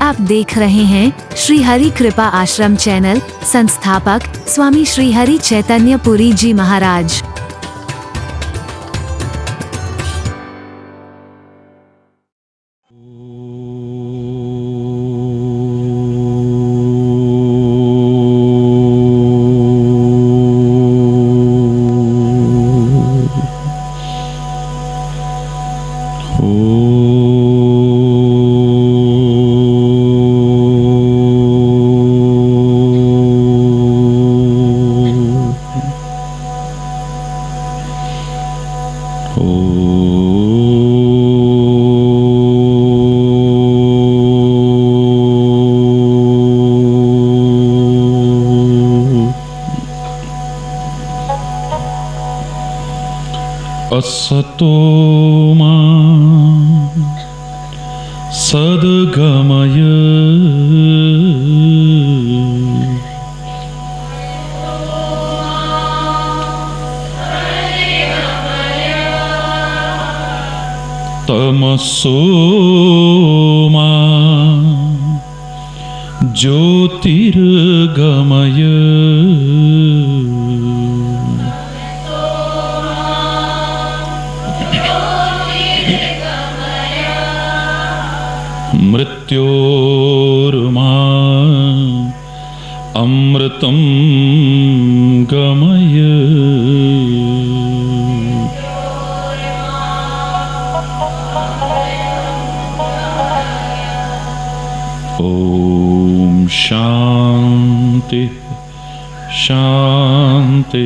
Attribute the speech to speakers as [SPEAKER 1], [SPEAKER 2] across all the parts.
[SPEAKER 1] आप देख रहे हैं श्री हरि कृपा आश्रम चैनल। संस्थापक स्वामी श्री हरि चैतन्य पुरी जी महाराज।
[SPEAKER 2] असतो मा सद्गमय तमसो मा ज्योतिर्गमय मृत्योर्मा अमृतं गमय ओम शांति शांति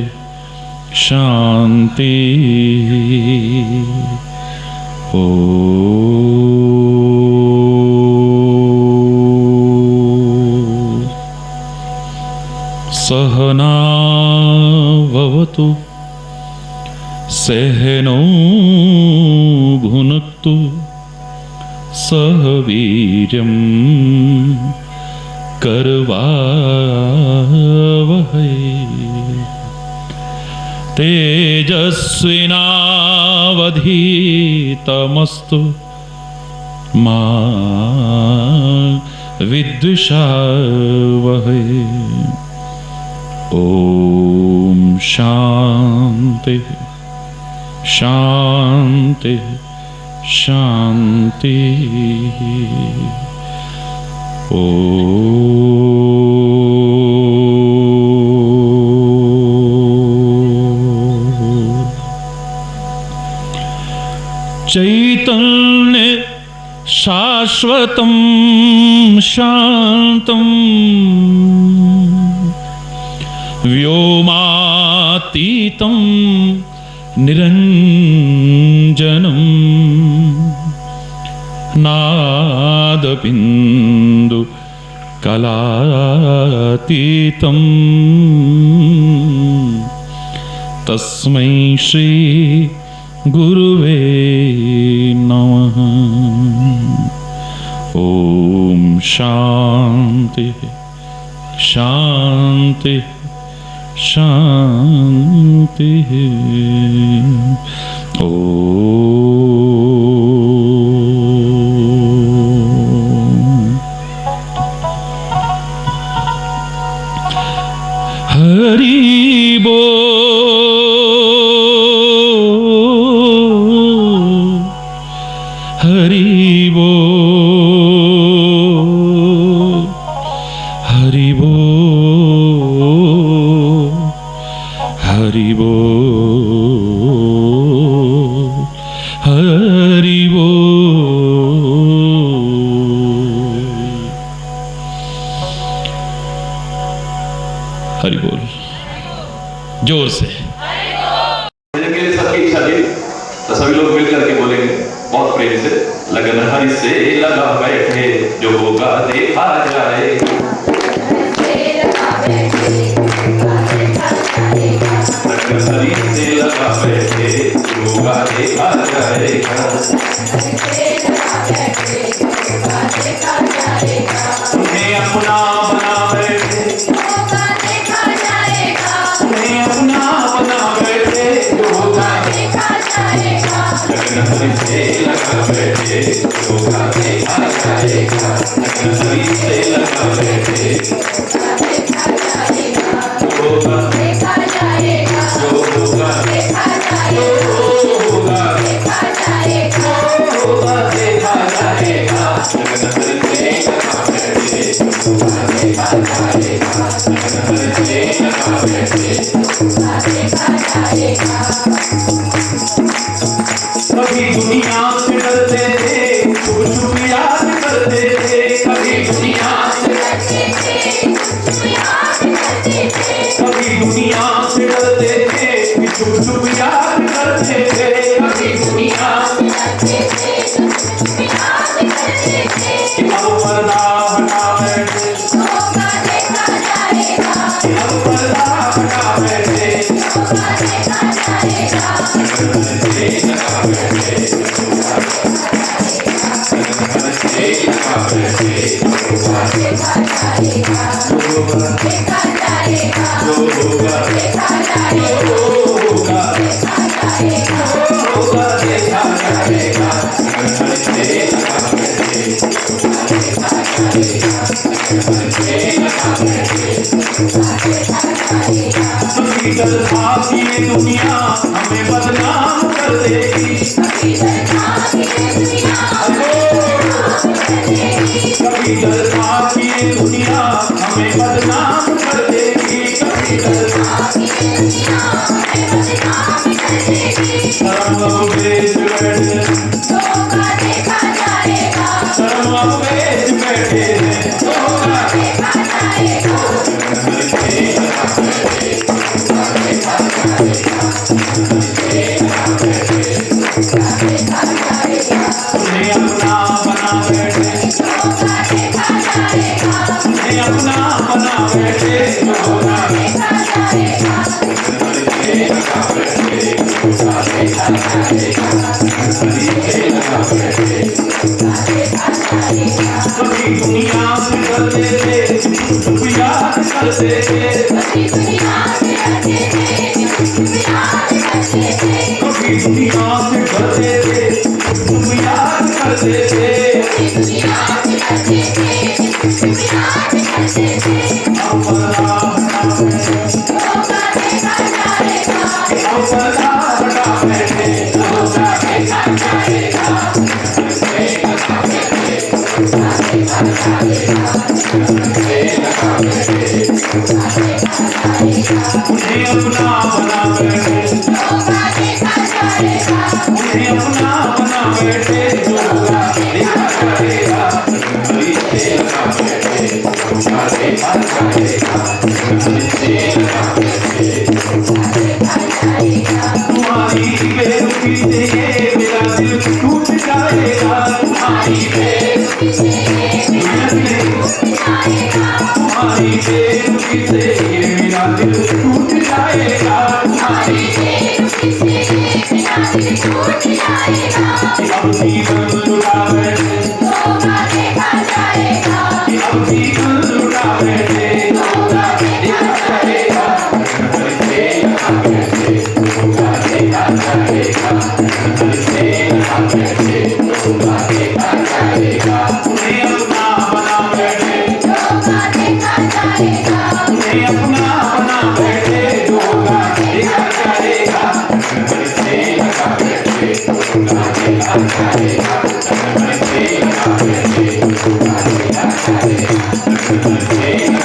[SPEAKER 2] शांति। सहना भवतु सहनो भुनक्तु सह वीर्यं करवावहै तेजस्विनावधीतमस्तु मा विद्विषावहै। ओम शांति शांति शांति। चैतन्य शाश्वतं शांतं व्योमातीतं निरंजनं नादबिन्दु कलातीतं तस्मै श्री गुरुवे नमः। ओम शांति शांति शांति। हरि बोल हरि बोल हरि बोल हरि बोल हरि बोल हरि बोल। जोर से
[SPEAKER 3] सबकी इच्छा थी तो सभी लोग मिलकर के बोलेंगे बहुत प्रेम से। लगन हरि से लगा बैठे जो होगा देखा जाए। लगन हरि से लगा बैठे जो होगा देखा जाएगा। उन्हें अपना बना बैठे उन्हें अपना बना बैठे जो होगा देखा जाएगा। लगन हरि से लगा बैठे जो होगा देखा जाएगा, लगन हरि से लगा बैठे। जो होगा
[SPEAKER 4] देखा जाएगा,
[SPEAKER 3] जो होगा
[SPEAKER 4] देखा जाएगा,
[SPEAKER 3] जो होगा
[SPEAKER 4] देखा जाएगा,
[SPEAKER 3] होगा देखा जाएगा, लगन हरि से लगा बैठे।
[SPEAKER 4] देखा जाएगा,
[SPEAKER 3] लगन हरि से लगा बैठे।
[SPEAKER 4] देखा जाएगा।
[SPEAKER 3] कभी दुनिया से डरते थे, छुप छुप याद करते थे। कभी दुनिया से
[SPEAKER 4] करते थे, याद करते थे,
[SPEAKER 3] कभी दुनिया से डरते थे, छुप छुप याद करते थे। कभी दुनिया से
[SPEAKER 4] करते थे, याद करते थे।
[SPEAKER 3] अब पर्दा हटा बैठे,
[SPEAKER 4] होगा देखा जाएगा,
[SPEAKER 3] अब पर्दा हटा बैठे।
[SPEAKER 4] होगा देखा जाएगा,
[SPEAKER 3] लगन हरि से लगा बैठे, लगन हरि से लगा बैठे।
[SPEAKER 4] देखा जाएगा,
[SPEAKER 3] जो होगा
[SPEAKER 4] देखा जाएगा,
[SPEAKER 3] जो होगा
[SPEAKER 4] देखा जाएगा,
[SPEAKER 3] जो होगा
[SPEAKER 4] देखा जाएगा,
[SPEAKER 3] होगा देखा जाएगा, लगन हरि से लगा बैठे। लगन हरि से लगा बैठे। कभी डर था कि ये दुनिया हमें बदनाम कर देगी। कभी डर था कि ये दुनिया हमें बदनाम कर देगी। कभी डर शर्म अब बेच बैठे,
[SPEAKER 4] होगा देखा जाएगा,
[SPEAKER 3] शर्म अब बेच बैठे हैं। होगा
[SPEAKER 4] देखा जाएगा,
[SPEAKER 3] लगन हरि से लगा बैठे।
[SPEAKER 4] देखा जाएगा,
[SPEAKER 3] उन्हें अपना बना बैठे,
[SPEAKER 4] होगा देखा जाएगा,
[SPEAKER 3] उन्हें अपना बना बैठे। होगा
[SPEAKER 4] देखा जाएगा,
[SPEAKER 3] हरि से लगा बैठे, हरि से लगा बैठे।
[SPEAKER 4] देखा जाएगा,
[SPEAKER 3] कभी दुनिया से डरते थे, छुप याद करते थे।
[SPEAKER 4] कभी दुनिया से डरते थे, याद करते थे,
[SPEAKER 3] कभी दुनिया से डरते थे, छुप याद करते थे।
[SPEAKER 4] कभी दुनिया से डरते थे, याद करते थे।
[SPEAKER 3] अब पर्दा हटा बैठे,
[SPEAKER 4] होगा देखा जाएगा,
[SPEAKER 3] अब पर्दा हटा बैठे। होगा देखा जाएगा, हरि से लगा बैठे,
[SPEAKER 4] देखा जाएगा,
[SPEAKER 3] से लगा बैठे। उन्हें अपना बना बैठे,
[SPEAKER 4] होगा देखा जाएगा,
[SPEAKER 3] उन्हें अपना बना बैठे। जो होगा देखा जाएगा, हरि से लगा बैठे। होगा देखा जाएगा, हरि से लगा बैठे। तुम्हारी बेरुखी से ये मेरा दिल टूट जाएगा। तुम्हारी बेरुखी से तुम्हारी बेरुखी से ये मेरा दिल टूट जाएगा। तुम्हारी अब जीवन लुटा बैठे, अब जीवन लुटा बैठे। होगा देखा जाएगा, हरि से लगा बैठे। होगा देखा जाएगा, हरि से लगा बैठे। होगा देखा जाएगा, उन्हें अपना बना बैठे, उन्हें अपना बना बैठे। जो होगा देखा जाएगा, हरि से लगा बैठे। होगा देखा जाएगा, हरि से लगा बैठे। होगा देखा जाएगा, हरि से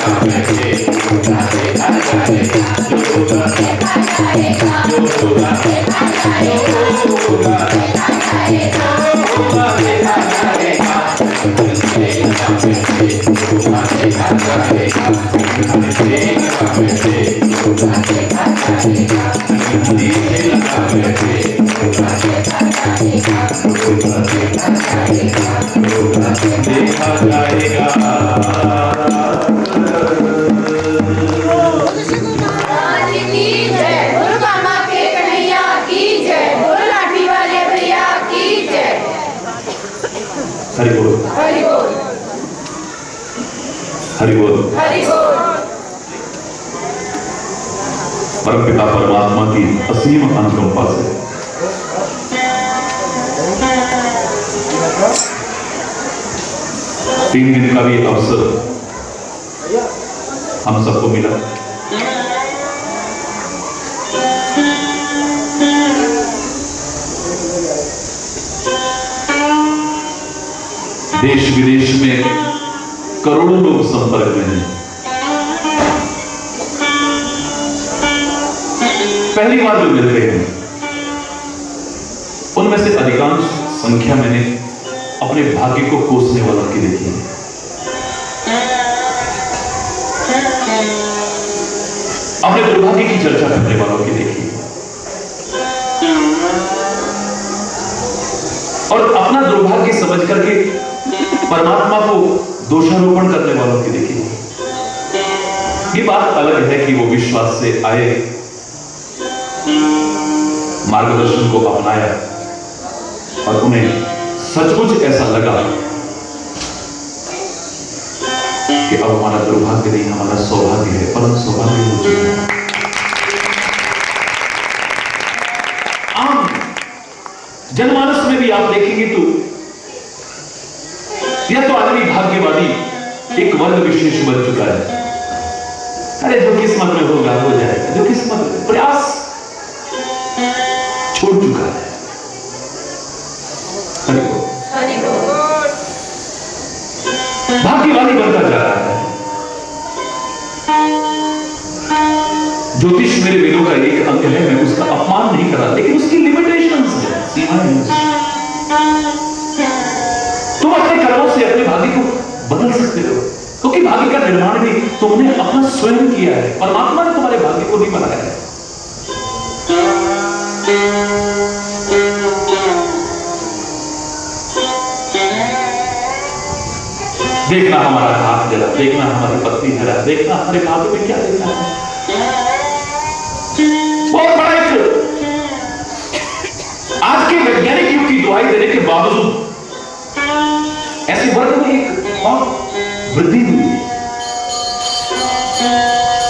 [SPEAKER 3] लगा बैठे। होगा देखा जाएगा, जो होगा जो होगा जो होगा होगा देखा जाएगा, हरि से लगा बैठे। होगा देखा जाएगा, हरि से लगा बैठे। होगा देखा जाएगा, हरि से लगा बैठे। होगा देखा जाएगा, होगा देखा जाएगा, होगा देखा जाएगा।
[SPEAKER 4] आज की जय, गुरु मामा के कन्हैया की जय, गुरु लाठी वाले भैया की जय।
[SPEAKER 3] हरि बोल,
[SPEAKER 4] हरि बोल,
[SPEAKER 3] हरि बोल।
[SPEAKER 4] हरि बोल।
[SPEAKER 3] परमपिता परमात्मा की असीम अनुकंपा से 3 दिन का भी अवसर हम सबको मिला। देश विदेश में करोड़ों लोग संपर्क में हैं। पहली बार जो मिल रहे हैं उनमें से अधिकांश संख्या मैंने अपने भाग्य को कोसने वालों की देखी है। अपने दुर्भाग्य की चर्चा करने वालों की देखी है और अपना दुर्भाग्य समझ करके परमात्मा को दोषारोपण करने वालों की देखी है। ये बात अलग है कि वो विश्वास से आए, मार्गदर्शन को अपनाया और उन्हें सचमुच ऐसा लगा कि अब हमारा दुर्भाग्य नहीं, हमारा सौभाग्य है, परम सौभाग्य हो चुका है। आम जनमानस में भी आप देखेंगे तो यह तो आदमी भाग्यवादी एक वर्ग विशेष बन चुका है। अरे जो किस्मत में होगा हो जाएगा, जो किस्मत में, प्रयास छोड़ चुका है। भाग्यवादी बनता जा रहा है। ज्योतिष मेरे वेदों का एक अंग है, मैं उसका अपमान नहीं कर रहा, लेकिन उसकी लिमिटेशंस है, सीमाएं हैं। तुम अपने कर्मों से अपने भाग्य को बदल सकते हो, क्योंकि भाग्य का निर्माण भी तुमने अपना स्वयं किया है। परमात्मा ने तुम्हारे भाग्य को नहीं बनाया है। देखना हमारा हाथ जला, देखना हमारी पत्नी हरा, देखना हमारे भाग्य में क्या देखना है। बहुत बड़ा एक आज के वैज्ञानिक युग की दुहाई देने के बावजूद ऐसे वर्ग में एक बहुत वृद्धि हुई,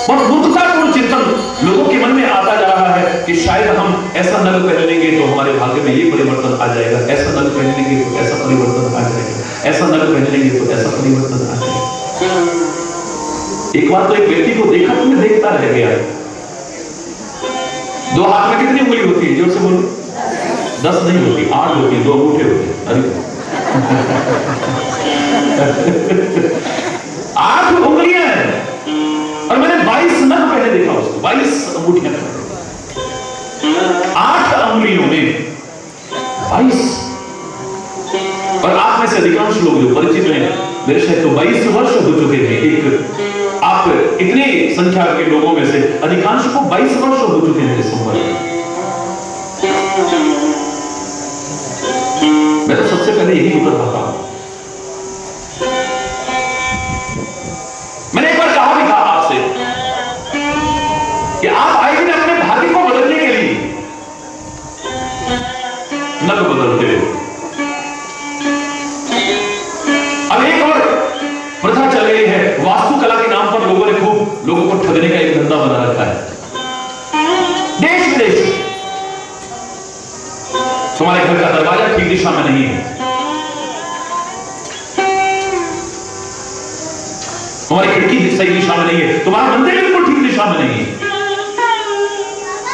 [SPEAKER 3] बहुत मूर्खतापूर्ण चिंतन लोगों के मन में आता जा रहा है कि शायद हम ऐसा नग पहन लेंगे तो हमारे भाग्य में ये परिवर्तन आ जाएगा, ऐसा नग पहन लेंगे तो ऐसा परिवर्तन आ जाएगा, ऐसा नग पहन लेंगे तो ऐसा परिवर्तन आ जाएगा। एक बार तो एक व्यक्ति को देखा तो मैं देखता रह गया। 2 हाथ में कितनी उंगली होती है? जोर से बोलो। 10 नहीं होती, 8 होती है, 2 अंगूठे होते हैं। अरे 8 उंगलियां हैं और मैंने 22 नग पहले देखा उसको, 22 अंगूठियां, 8 अंगुलियों में 22। और आप में से अधिकांश लोग जो परिचित हैं मेरे शायद तो 22 वर्ष हो चुके हैं। एक आप इतने संख्या के लोगों में से अधिकांश को 22 वर्ष हो चुके हैं संपर्क में। मैं तो सबसे पहले यही उत्तर पाता हूं। मैंने एक बार कहा भी था आपसे कि आप आए दिन अपने भाग्य को बदलने के लिए नग बदलते हो। अब एक और प्रथा चल गई है, वास्तुकला के नाम पर लोगों ने खूब लोगों को ठगने का एक धंधा बना रखा है। देश विदेश तुम्हारे घर का दरवाजा ठीक दिशा में नहीं है, तुम्हारी खिड़की सही दिशा में नहीं है, तुम्हारा मंदिर बिल्कुल ठीक दिशा में नहीं है,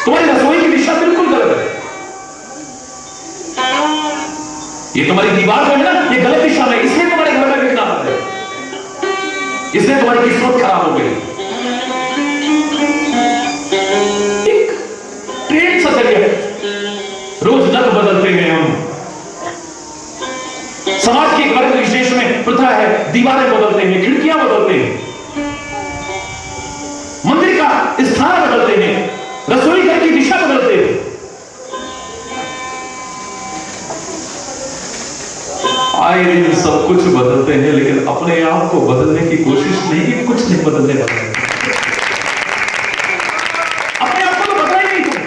[SPEAKER 3] तुम्हारी रसोई की दिशा बिल्कुल गलत है, ये तुम्हारी दीवार जो है ना ये गलत दिशा में, इसलिए तुम्हारे घर में बिगड़ा है, इसलिए तुम्हारी किस्मत खराब हो गई। एक ट्रेंड सा चल गया, रोज नग बदलते हैं हम। समाज के एक वर्ग विशेष में प्रथा है, दीवारें बदलते हैं, खिड़कियां बदलते हैं, मंदिर का स्थान बदलते हैं, रसोई घर की दिशा बदलते हैं। आए दिन सब कुछ बदलते हैं, लेकिन अपने आप को बदलने की कोशिश नहीं की, कुछ नहीं बदलने वाला। अपने आप को तो बदला ही नहीं तुम।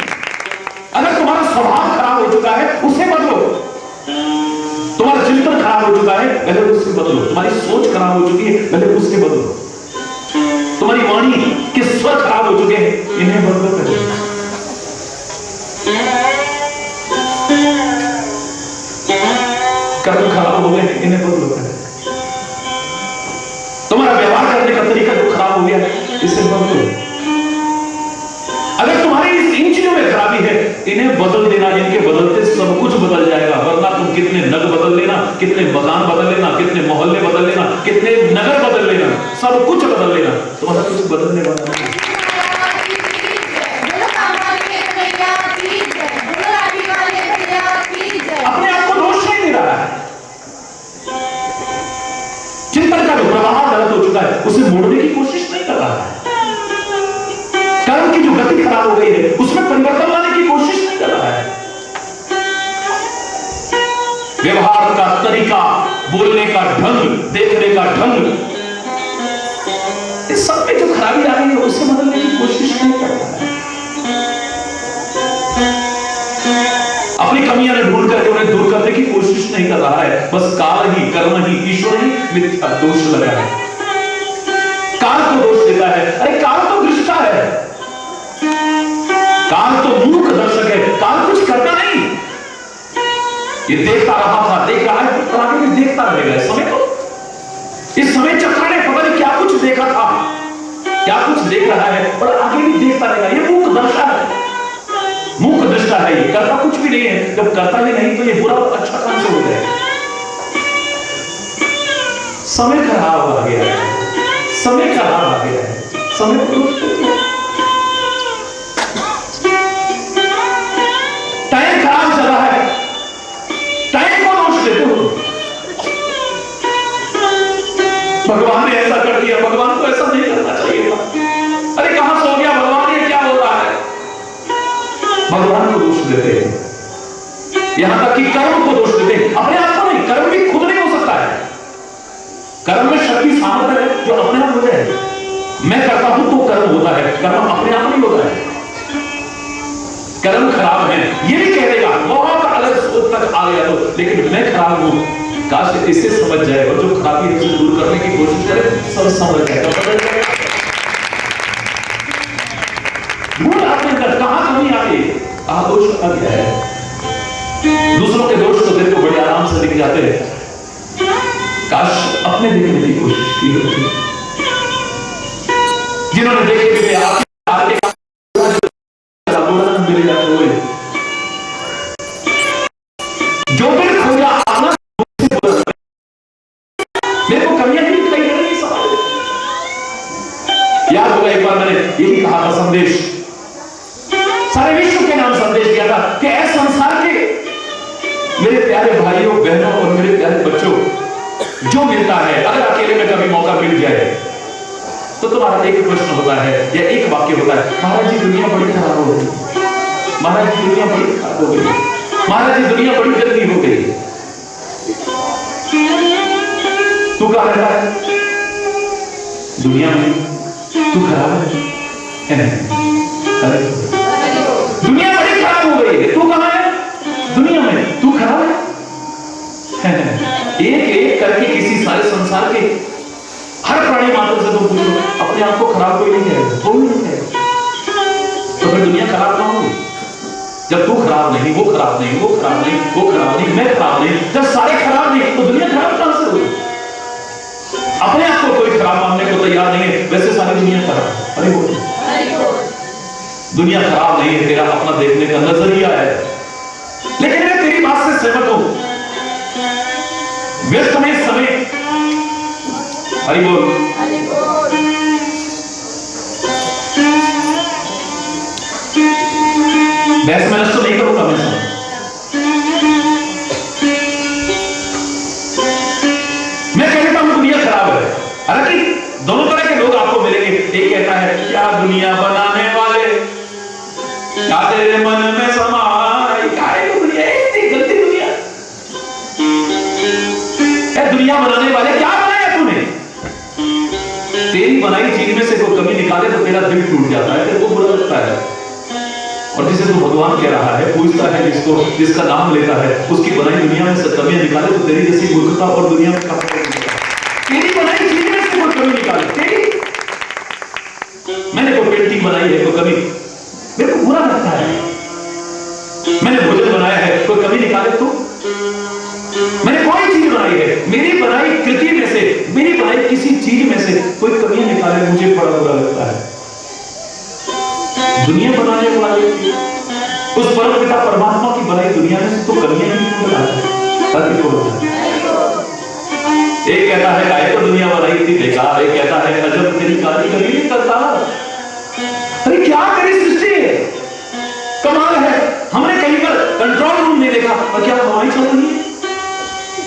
[SPEAKER 3] अगर तुम्हारा स्वभाव खराब हो चुका है उसे बदलो, तुम्हारा चिंतन खराब हो चुका है पहले उससे बदलो, तुम्हारी सोच खराब हो चुकी है पहले उससे बदलो, तुम्हारी वाणी के स्वर खराब हो चुके हैं इन्हें बदलो पहले। कर्म खराब हो गए इन्हें बदलो पहले। कितने मकान बदल लेना, कितने मोहल्ले बदल लेना, कितने नगर बदल लेना, सब कुछ बदल लेना, तुम्हारा कुछ बदलने वाला नहीं। अपने आप को दोष नहीं दे रहा है। चिंतन का जो प्रवाह गलत हो चुका है उसे मोड़ने की कोशिश नहीं कर रहा है। कर्म की जो गति खराब हो गई है उसमें परिवर्तन लाने की कोशिश नहीं कर रहा है। व्यवहार का तरीका, बोलने का ढंग, देखने का ढंग, इस सब में जो खराबी आ गई है उसे बदलने की कोशिश नहीं कर रहा है। अपनी कमियां ढूंढ करके उन्हें दूर करने की कोशिश नहीं कर रहा है। बस काल ही, कर्म ही, ईश्वर ही मिथ्या दोष लगा है। काल को दोष देता है। अरे काल तो दृष्टा है, काल तो मूक दर्शक है, काल कुछ करता नहीं। ये देखता रहा था, देख रहा है, तो आगे भी देखता रहेगा। इस समय चक्र ने पता नहीं क्या कुछ देखा था, क्या कुछ देख रहा है और आगे भी देखता रहेगा। ये मूक दर्शा है, मूक दृष्टा है। ये करता कुछ भी नहीं है। जब करता ही नहीं तो ये बुरा और अच्छा काम से हो जाएगा। समय खराब आ गया है, समय खराब आ गया है। समय टाइम खराब चल रहा है, टाइम को दोष देते हो। भगवान ने ऐसा कर दिया, भगवान को ऐसा नहीं करना चाहिए था। अरे कहां सो गया भगवान, ये क्या हो रहा है? भगवान को दोष देते हैं, यहां तक कि कर्म को दोष देते हैं, अपने आप को नहीं। कर्म भी खुद नहीं हो सकता है। कर्म में शक्ति सामर्थ्य है जो अपने आप हो जाए। मैं करता हूं तो कर्म होता है, कर्म अपने आप नहीं होता है। कर्म खराब है ये भी कह देगा, बहुत अलग सोच तक आ गया तो, लेकिन मैं खराब हूं। काश इसे समझ जाए और जो खराबी है उसे दूर करने की कोशिश करे, सब समझ जाएगा। मूल अपने अंदर कहां कमी आ गई, कहां दोष आ गया है। दूसरों के दोष तो तेरे को बड़े आराम से दिख जाते हैं, काश अपने देखने की कोशिश की होती। जिन्होंने देखे कि आगे मिल जाते हुए जो भी खोजा आना, मेरे को कमियां नहीं दिखाई दे रही। याद होगा एक बार मैंने यही कहा था, संदेश सारे विश्व के नाम संदेश दिया था कि ऐसे संसार के मेरे प्यारे भाइयों बहनों और मेरे प्यारे बच्चों, जो मिलता है अगर अकेले में कभी मौका मिल जाए तो तुम्हारा एक प्रश्न होता है या एक वाक्य होता है, महाराज जी दुनिया बड़ी खराब हो गई, महाराज जी दुनिया बड़ी खराब हो गई, महाराज जी दुनिया बड़ी गंदी हो गई। तू कहां रहता है? दुनिया में तू खराब है। अरे दुनिया बड़ी खराब हो गई है, तू कहां है? दुनिया में तू खराब है। एक एक करके किसी सारे संसार के हर प्राणी मात्र से तुम पूछो, अपने आप को खराब कोई नहीं है, कोई नहीं है। तो फिर दुनिया खराब ना होगी जब तू खराब नहीं, वो खराब नहीं, वो खराब नहीं, वो खराब नहीं, मैं खराब नहीं। जब सारे खराब नहीं तो दुनिया खराब कहां से होगी? अपने आप को कोई खराब मानने को तैयार नहीं है, वैसे सारी दुनिया खराब। अरे वो दुनिया खराब नहीं है, तेरा अपना देखने का नजरिया है। लेकिन मैं तेरी बात से सहमत हूं, व्यस्त में समय, हरि बोल, बहस में नष्ट नहीं करूंगा मैं समय। मैं कह देता हूं दुनिया खराब है। हालांकि दोनों तरह के लोग आपको मिलेंगे। एक कहता है क्या दुनिया बनाने वाले, क्या तेरे मन में समाई, क्या है दुनिया, इतनी गलती दुनिया है। दुनिया बनाने वाले क्या बनाया तूने? तेरी बनाई चीज में से कोई कमी निकाले तो तेरा दिल टूट जाता है, तेरे को बुरा लगता है। और जिसे तू भगवान कह रहा है, पूछता है जिसको, जिसका नाम लेता है, उसकी बनाई दुनिया में से कमियां निकाले तो तेरी जैसी मूर्खता और दुनिया में कहां? तेरी बनाई चीज में से कोई कमी निकाले, तेरी मैंने कोई पेंटिंग बनाई है, कोई कमी, मेरे को बुरा लगता है। मैंने भोजन बनाया है, कोई कमी निकाले तो? मैंने कोई चीज बनाई है, मेरी बनाई कृति में से, मेरी बनाई किसी चीज में से कोई कमियां निकाले, मुझे बड़ा बुरा लगता है। दुनिया बनाने वाले उस परम पिता परमात्मा की बनाई दुनिया में से तो कमियां नहीं निकालता है। एक कहता है गाय तो दुनिया बनाई थी बेकार, एक कहता है अजब तेरी कारीगरी नहीं करता। अरे क्या करी सृष्टि, कमाल है। हमने कहीं पर कंट्रोल रूम नहीं देखा और क्या हवाई चल रही है,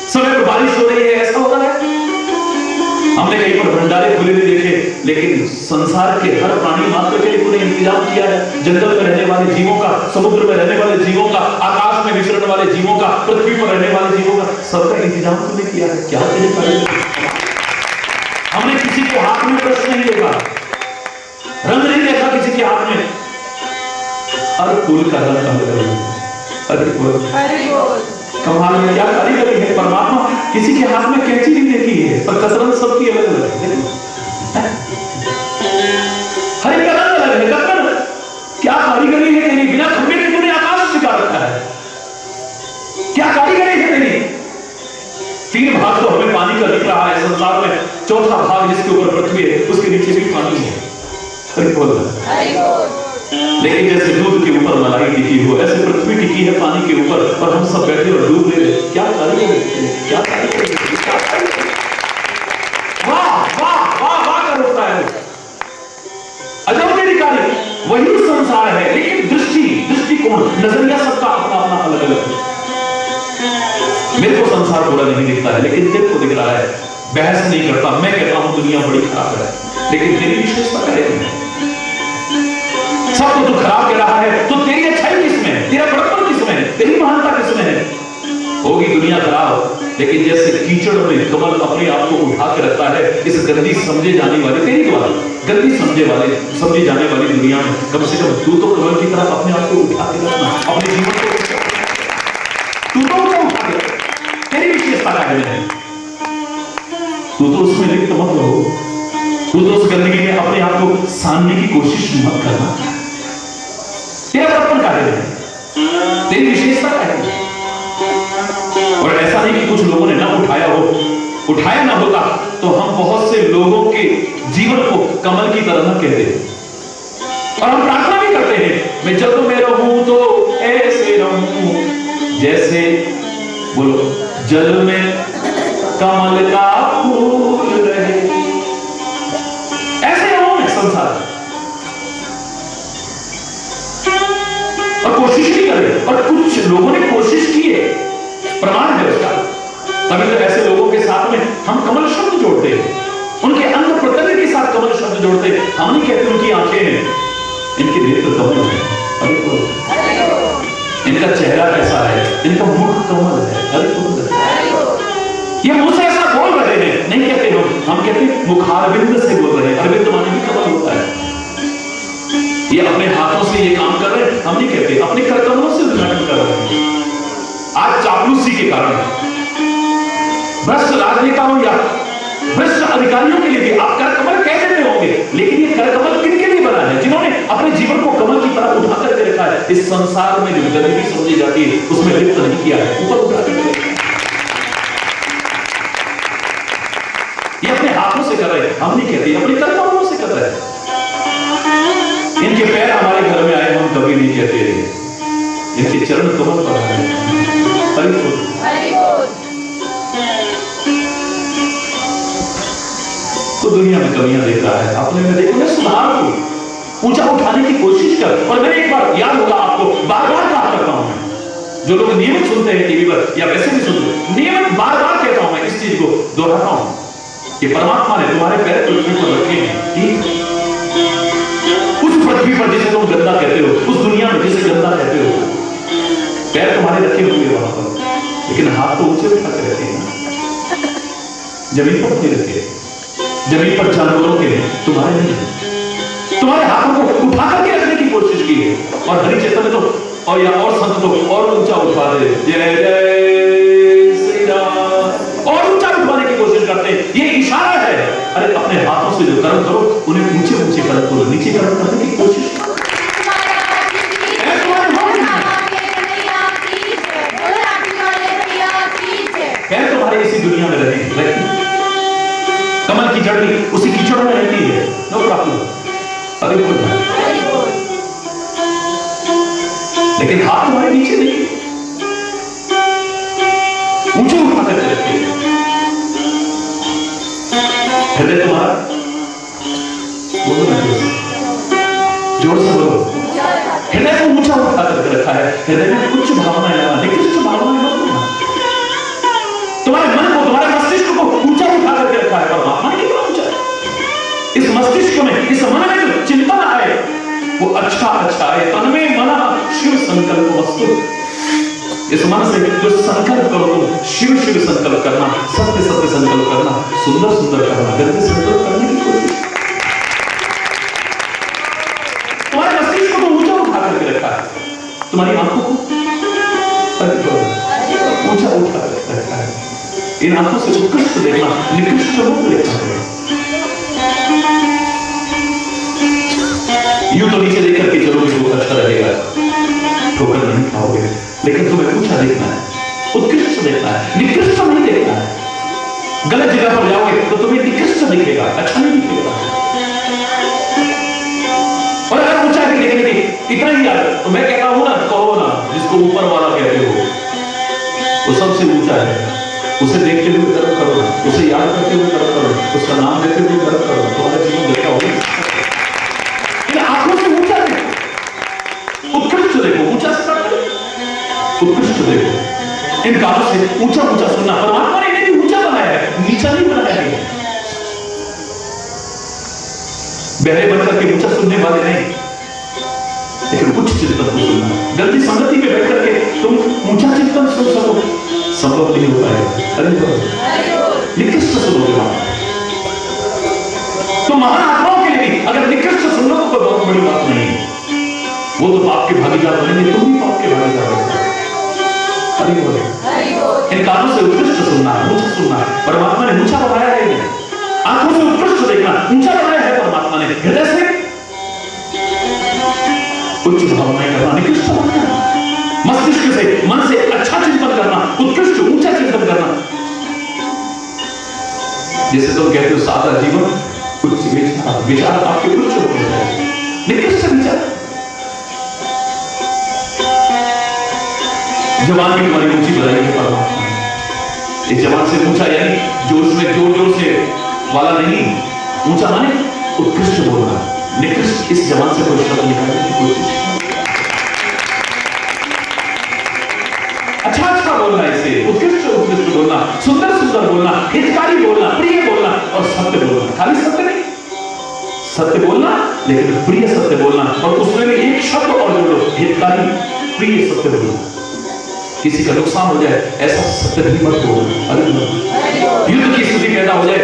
[SPEAKER 3] समय पर बारिश हो रही है, ऐसा हो रहा है। हमने कहीं पर भंडारे खुले नहीं देखे, लेकिन संसार के हर प्राणी मात्र के लिए उन्हें इंतजाम किया है। जंगल में रहने वाले जीवों का, समुद्र में रहने वाले जीवों का, आकाश में विचरण वाले जीवों का, पृथ्वी पर रहने वाले जीवों का, सबका इंतजाम तुमने किया है। क्या हमने किसी के हाथ में ब्रश नहीं देखा, रंग नहीं देखा किसी के हाथ में। हर फूल का रंग अलग अलग है। कमाल में क्या कारीगरी है। परमात्मा किसी के हाथ में कैंची नहीं देखी है, पर कतरन सबकी अलग अलग है। हर एक का रंग अलग है। कतरन क्या कारीगरी है तेरी, बिना खंभे के तूने आकाश सिखा रखा है। क्या कारीगरी है तेरी। 3 भाग तो हमें पानी का दिख रहा है संसार में, चौथा भाग जिसके ऊपर पृथ्वी है उसके नीचे भी पानी है। हरि बोल। लेकिन जैसे दूध के ऊपर मलाई टिकी हो, ऐसे पृथ्वी टिकी है पानी के ऊपर, और हम सब बैठे और डूब रहे। क्या कारीगरी, क्या कारीगरी, क्या कारीगरी। वाह वाह वाह वाह कर उठता है। अजब तेरी कारीगरी। वही संसार है, लेकिन दृष्टिकोण, नजरिया सबका अपना अपना अलग अलग है। मेरे को संसार बुरा नहीं दिखता है, लेकिन तेरे को दिख रहा है। बहस नहीं करता, मैं कहता हूं दुनिया बड़ी खराब है, लेकिन तेरी विशेषता क्या है। सबको तो खराब कह रहा है, तो तेरी अच्छाई किसमें है, तेरा बड़प्पन किसमें है, तेरी महानता किसमें है। होगी दुनिया खराब, लेकिन जैसे कीचड़ में कमल अपने आप को उठा के रखता है, इस गंदी समझे जाने वाले, तेरी द्वारा गंदी समझे जाने वाली दुनिया में कम से कम तू तो कमल की तरह अपने आप को उठा के रखना, अपने जीवन को तू तो उठा के रख। तेरी विशेषता क्या है। तू तो उसमें लिप्त मत रहो, तू तो उस गंदगी में अपने आप को सानने की कोशिश मत करना। तेरा बड़प्पन क्या है, तेरी विशेषता क्या है। और ऐसा नहीं कि कुछ लोगों ने ना उठाया ना होता तो हम बहुत से लोगों के जीवन को कमल की तरह न कहते, और हम प्रार्थना भी करते हैं, मैं जब में रहूं तो ऐसे रहूं जैसे, बोलो, जल में कमल का फूल रहे, ऐसे रहूं मैं संसार। और कोशिश भी करें, और कुछ लोगों ने कोशिश की है, प्रमाण है उसका। तभी तो ऐसे लोगों के साथ में हम कमल शब्द जोड़ते हैं, उनके अंग प्रत्यंग के साथ कमल शब्द जोड़ते हैं। हम नहीं कहते उनकी आंखें हैं, इनके नेत्र कमल है, इनका चेहरा कैसा है, इनका मुख कमल है। ये मुंह से ऐसा बोल रहे हैं, नहीं कहते हम कहते मुखारविंद से बोल रहे हैं। अरविंद माने भी कमल होता है। ये अपने हाथों से ये काम कर रहे हैं, हम नहीं कहते, अपने करकमलों से उद्घाटन कर रहे हैं। आज चापलूसी के कारण भ्रष्ट राजनेताओं या भ्रष्ट अधिकारियों के लिए भी आप करकमल कह देते होंगे, लेकिन ये करकमल किनके लिए बना है, जिन्होंने अपने जीवन को कमल की तरह उठा करके रखा है। इस संसार में जो गंदगी समझी जाती है उसमें लिप्त नहीं किया है, ऊपर उठा करके ये अपने हाथों से कर रहे हैं, हम नहीं कहते, अपने करकमलों से कर रहे हैं। इनके पैर हमारे घर में आए, हम कभी नहीं कहते इनके चरण कमल पर आए। तो दुनिया में कमियां देख रहा है, अपने में देखो ना, सुधार को ऊंचा उठाने की कोशिश कर। और मैंने एक बार, याद होगा आपको, बार बार कहा करता हूं मैं, जो लोग नियमित सुनते हैं टीवी पर या वैसे भी सुनते हैं, नियमित बार बार कहता हूं मैं, इस चीज को दोहराता हूं कि परमात्मा ने तुम्हारे पैर पृथ्वी पर रखे हैं। ठीक, उस पृथ्वी पर जिसे तुम गंदा कहते हो, उस दुनिया में जिसे गंदा कहते हो, पैर तुम्हारे रखे होंगे वहां पर, लेकिन हाथ तो ऊंचे उठा के रखे हैं, जमीन पर नहीं रखे। जमीन पर जानवरों के लिए, तुम्हारे नहीं। तुम्हारे हाथों को उठा करके रखने की कोशिश की है। और हरि चेतन तो और संत तो और ऊंचा उठा दे, जय जय श्री राम, और ऊंचा उठाने की कोशिश करते हैं। ये इशारा है, अरे अपने हाथों से जो कर्म करो उन्हें ऊंचे ऊंचे कर्म करो, नीचे कर्म करने की कोशिश करो। पैर तुम्हारे इसी दुनिया में रहती, कमल की जड़ भी उसी कीचड़ में रहती है, नो प्रॉब्लम। अभी कोई लेकिन हाथ तुम्हारे नीचे नहीं, ऊंचे उठा करके रखते हैं। हृदय तुम्हारा बोलो ना, जोर से बोलो। हृदय को ऊंचा उठा करके रखा है, हृदय में उच्च भावनाएं लाना, निकृष्ट भावनाएं मत लाना। तुम्हारे मन को, तुम्हारे मस्तिष्क को ऊंचा उठा करके रखा है परमात्मा ने। कितना ऊंचा? इस मस्तिष्क में, इस मन में जो चिंतन आए वो अच्छा अच्छा है। तन में मना शिव संकल्प वस्तु। इस मन से जो संकल्प करो, शिव शिव संकल्प करना, सत्य सत्य संकल्प करना, सुंदर सुंदर करना, गंदे संकल्प करने की कोशिश। तुम्हारे मस्तिष्क को ऊंचा उठा करके रखा है, तुम्हारी आंखों को ऊंचा उठा करके रखा है। इन आंखों से उत्कृष्ट देखना, निकृष्ट रूप देखना है। यूं तो नीचे देख करके चलोगे तो अच्छा रहेगा, ठोकर नहीं खाओगे, लेकिन तुम्हें ऊंचा देखना है, उत्कृष्ट देखना है, निकृष्ट नहीं देखना है। गलत जगह पर जाओगे तो तुम्हें निकृष्ट दिखेगा, अच्छा नहीं दिखेगा। और अगर ऊंचा भी देखने की इतना ही याद, तो मैं कहता हूं ना, कहो ना जिसको ऊपर वाला कहते हो, वो सबसे ऊंचा है। उसे देखते हुए कर्म करो, उसे याद करते हुए कर्म करो, उसका नाम लेते हुए कर्म करो, तुम्हारा जीवन देखा होगा। इन आंखों से ऊंचा देखो, उत्कृष्ट देखो, ऊंचा से उत्कृष्ट देखो। इन कानों से ऊंचा ऊंचा सुनना। परमात्मा ने इन्हें भी ऊंचा बनाया है, नीचा नहीं बनाया है। बहरे बनकर के ऊंचा सुनने वाले नहीं, लेकिन उच्च चिंतन को सुनना। गलती संगति में बैठ करके तुम ऊंचा चिंतन सुन सको, संभव नहीं हो पाएगा। निकृष्ट सुनोगे वहां। तो महान आत्माओं के लिए अगर निकृष्ट सुनो तो बहुत बड़ी बात नहीं, वो तो पाप के भागीदार बनेंगे, तुम भी पाप के भागीदार बनेंगे। इन कानों से उत्कृष्ट सुनना, ऊंचा सुनना। परमात्मा ने ऊंचा बनाया है, आंखों से उत्कृष्ट देखना ऊंचा बनाया है परमात्मा ने। हृदय से उच्च भावनाएं करना, निकृष्ट भावनाएं। मस्तिष्क से, मन से अच्छा चिंतन करना, उत्कृष्ट ऊंचा चिंतन करना। जैसे तुम कहते हो सादा जीवन, उच्च विचार आपके उच्च होते हैं, निकृष्ट विचार। जवान की तुम्हारी ऊंची बनाई है परमात्मा। इस जवान से ऊंचा यानी जोश में जोर जोर से वाला नहीं, ऊंचा माने उत्कृष्ट बोलना। निकृष्ट इस जवान से कोई शब्द निकालने की कोशिश। अच्छा अच्छा बोलना, इसे उत्कृष्ट उत्कृष्ट बोलना, सुंदर सुंदर बोलना, हितकारी बोलना, प्रिय बोलना और सत्य बोलना। खाली सत्य नहीं, सत्य बोलना लेकिन प्रिय सत्य बोलना। और उसमें भी एक शब्द और जोड़ो, हितकारी प्रिय सत्य बोलना। किसी का नुकसान हो जाए ऐसा सत्य नहीं मत बोलो। युद्ध की स्थिति पैदा हो जाए,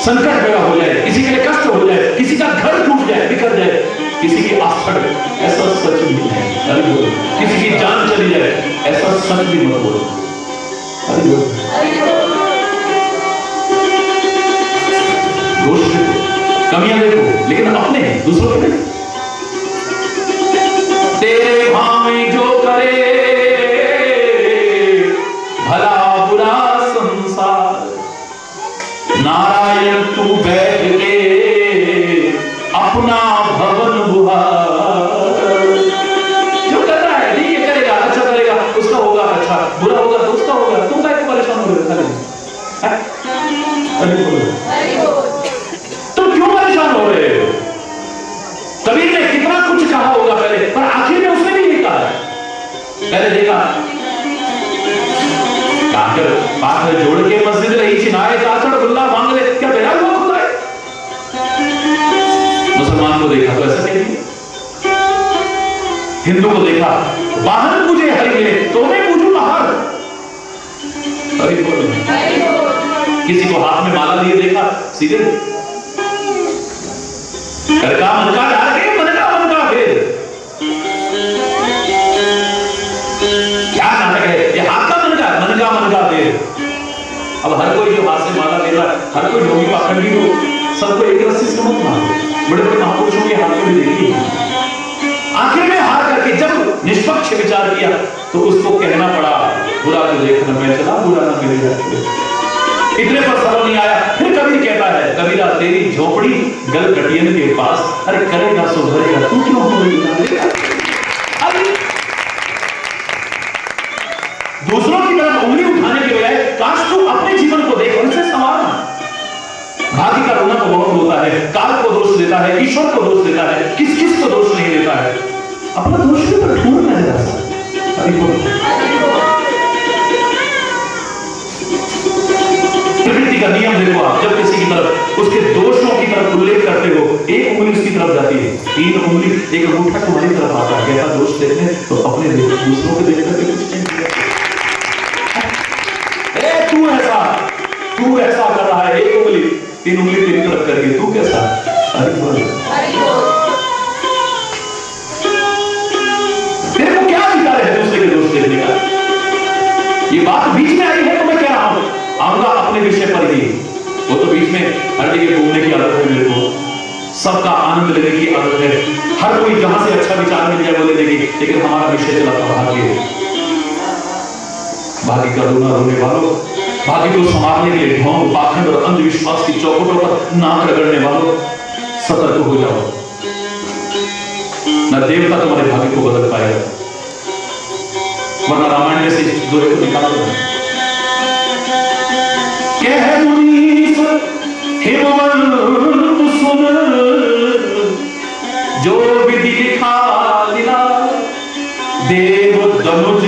[SPEAKER 3] संकट पैदा हो जाए, किसी के लिए कष्ट हो जाए, किसी का घर टूट जाए, बिखर जाए, किसी की आस्था ऐसा सच भी नहीं है। किसी की जान चली जाए ऐसा सच भी मत बोलो। दोष देखो, कमियां देखो, लेकिन अपने दूसरों के नहीं। तेरे भावे जो करे भला बुरा संसार, नारायण तू बैठ के अपना भवन बुहार। जो कर रहा है ठीक है, करेगा, अच्छा करेगा, उसका होगा अच्छा, बुरा होगा तो उसका होगा। तुम क्या परेशान हो रहे हो? तुम क्यों परेशान हो रहे हो? कबीर ने कितना कुछ कहा होगा पहले, पर आखिर में उसने भी ये कहा है। पहले देखा पाठ जोड़ के मस्जिद रही चिनाए ताचड़ गुल्ला मांग ले, क्या बेरा हुआ खुदा है? मुसलमान को देखा तो ऐसा नहीं, हिंदू को देखा वाहन पूजे हरि मिले तो मैं पूजू बाहर। किसी को हाथ में माला लिए देखा, सीधे कर का मन का डाल के मन का फिर क्या नाटक है ये? हाथ का मन का फिर। अब हर कोई जो हाथ से माला ले रहा है, हर कोई ढोंगी पाखंडी हो, सबको एक रस्सी से मत मारो। बड़े बड़े महापुरुषों के हाथ में भी देखी, आखिर में हार करके जब निष्पक्ष विचार किया तो उसको कहना पड़ा बुरा जो देखना मैं चला, बुरा ना मेरे जाए। इतने पर समझ नहीं आया, फिर कबीर कहता है, कबीरा तेरी झोपड़ी गल कटियन के पास, अरे करेगा सो भरेगा, तू क्यों हो रही? दूसरों की तरफ उंगली उठाने के बजाय काश तू अपने जीवन को देख, उनसे संवारना। भागी का रोना ईश्वर को दोष देता है, किस किस को दोष नहीं देता है, अपना दोष भी पर ढूंढ नहीं रहा। प्रकृति का नियम देखो आप, जब किसी की तरफ उसके दोषों की तरफ उल्लेख करते हो, एक उंगली उसकी तरफ जाती है, तीन उंगली एक अंगूठा तुम्हारी तरफ आता है, कैसा दोष देखने तो अपने देखो, दूसरों को देख करके कुछ नहीं किया। तू ऐसा कर रहा है, एक उंगली तीन उंगली तेरी तरफ करके, तू कैसा? तेरे को क्या अधिकार है दूसरे के दोष देखने का? ये बात बीच में आई है तो मैं कह रहा हूं, आऊंगा अपने विषय पर ही। वो तो बीच में हर जगह घूमने की आदत है मेरे को, सबका आनंद लेने की आदत है, हर कोई जहां से अच्छा विचार मिल जाए वो ले लेगी, लेकिन हमारा विषय चला था भाग्य। भाग्य का रोना रोने वालों, भाग्य को संभालने के लिए ढोंग, पाखंड और अंधविश्वास की चौखटों पर नाक रगड़ने वालों, सतर्क हो जाओ, न देवता तुम्हारे भाग्य को बदल पाएगा, वरना रामायण में से दोहे को निकाल दो। कह मुनीस हिमवंत सुन, जो विधि लिखा दिला, देव दनुज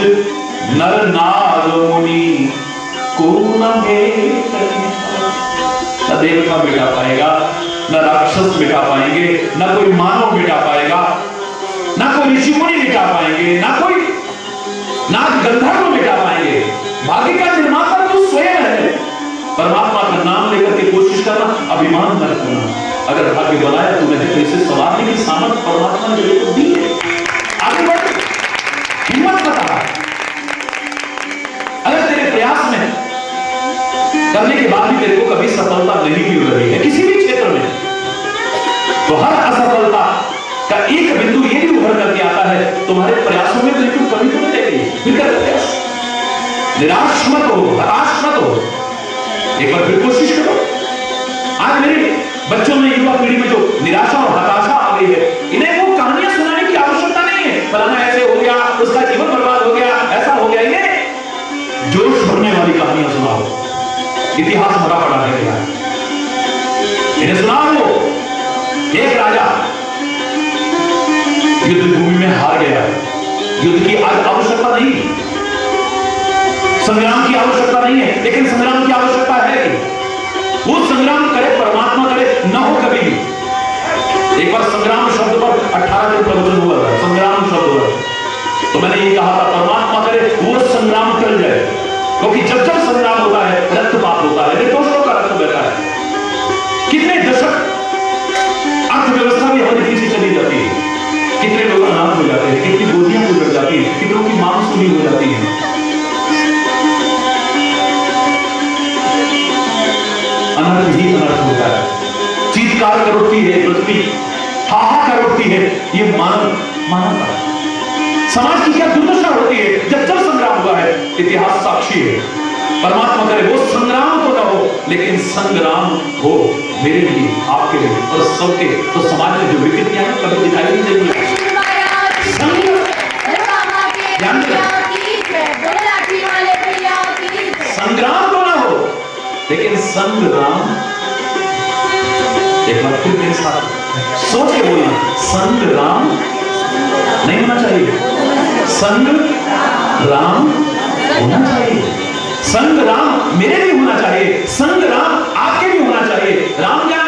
[SPEAKER 3] नर नार मुनि को न देवता मिटा पाएगा, न राक्षस मिटा पाएंगे, न कोई मानव मिटा पाएगा, न कोई ऋषि मुनि मिटा पाएंगे, न कोई नाग गंधर्व मिटा पाएंगे। भाग्य का निर्माता तू स्वयं है। परमात्मा का नाम लेकर के कोशिश करना, अभिमान न करना। अगर भाग्य बनाया तूने तो इसे संवारने की सामर्थ्य परमात्मा ने तेरे को दी है। आगे बढ़, हिम्मत बता। अगर तेरे प्रयास में करने के बाद भी तेरे को कभी सफलता नहीं मिल रही है किसी भी क्षेत्र में, तो हर असफलता का एक बिंदु ये भी उभर करके आता है, तुम्हारे प्रयासों में बिल्कुल कमी तो नहीं देगी, फिर कर प्रयास, निराश मत हो, हताश मत हो, एक बार फिर कोशिश करो। आज मेरे बच्चों में, युवा पीढ़ी में जो निराशा और हताशा आ गई है, इन्हें वो कहानियां सुनाने की आवश्यकता नहीं है, फलाना ऐसे हो गया, उसका जीवन बर्बाद हो गया, ऐसा हो गया। इन्हें जोश भरने वाली कहानियां सुनाओ, इतिहास भरा पड़ा है क्या? इन्हें सुनाओ, एक राजा युद्ध भूमि में हार गया, युद्ध की आज आवश्यकता नहीं, संग्राम की आवश्यकता नहीं है, लेकिन संग्राम की आवश्यकता है कि वो संग्राम करे, परमात्मा करे, न हो कभी भी। एक बार संग्राम शब्द पर 18 दिन प्रवचन हुआ था, संग्राम शब्द पर, तो मैंने ये कहा था परमात्मा करे वो संग्राम टल जाए, क्योंकि जब जब संग्राम होता है रक्तपात होता है, निर्दोषों का रक्त बहता है। कितने दशक अर्थव्यवस्था भी हमारे पीछे चली जाती है, कितने लोग अनाथ हो जाते हैं, कितनी गोदियां गुजर जाती है, कितनों की मांग सुनी हो जाती है। अनर्थ ही अनर्थ होता है, चीत्कार कर उठती है पृथ्वी, हाहाकार उठती है ये मानवता। समाज की क्या दुर्दशा होती है जब जब संग्राम हुआ है, इतिहास साक्षी है। परमात्मा करे वो संग्राम तो ना हो, लेकिन संग्राम हो मेरे लिए, आपके लिए और सबके। तो समाज में जो विकृतियां हैं कभी दिखाई नहीं देगी। संग्राम तो ना हो, लेकिन संग्राम, एक बार फिर मेरे साथ सोच के बोलना, संग्राम नहीं होना चाहिए, संग्राम होना चाहिए। संग्राम मेरे भी होना चाहिए, संग्राम आपके भी होना चाहिए। राम क्या?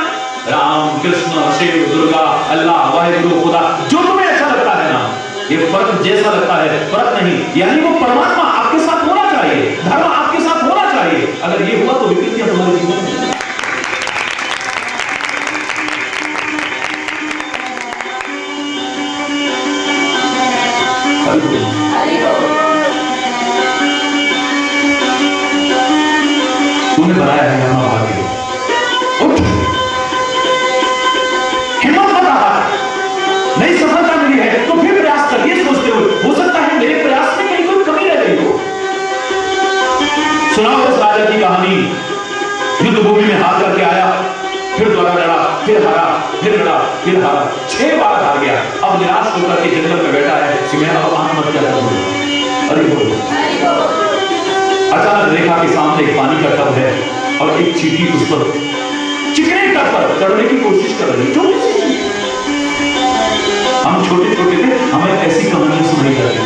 [SPEAKER 3] राम, कृष्ण, शिव, दुर्गा, अल्लाह, वाहिगुरु, खुदा, जो तुम्हें अच्छा लगता है ना, ये फर्क जैसा लगता है फर्क नहीं, यानी वो परमात्मा आपके साथ होना चाहिए, धर्म आपके साथ होना चाहिए। अगर ये हुआ तो विकृतियां तुम्हारे जीवन में तूने बनाया है यहां भाग्य, उठ, हिम्मत बता। नई सफलता मिली है तो फिर प्रयास कर, ये सोचते हो सकता है मेरे प्रयास में कहीं कोई कमी रह गई हो। सुनाओ उस राजा की कहानी, युद्ध भूमि में हार करके आया, फिर दोबारा लड़ा, फिर हारा, फिर लड़ा, फिर हारा, 6 बार हार गया। अब निराश होकर के जंगल में बैठा है कि मैं अब आत्महत्या करूंगा। अरे बोलो, अचानक रेखा के सामने एक पानी का टब है और एक चींटी उस पर चिकने टब पर चढ़ने की कोशिश कर रही है। हम छोटे छोटे थे, हमें ऐसी कहानियां सुनाई जाती,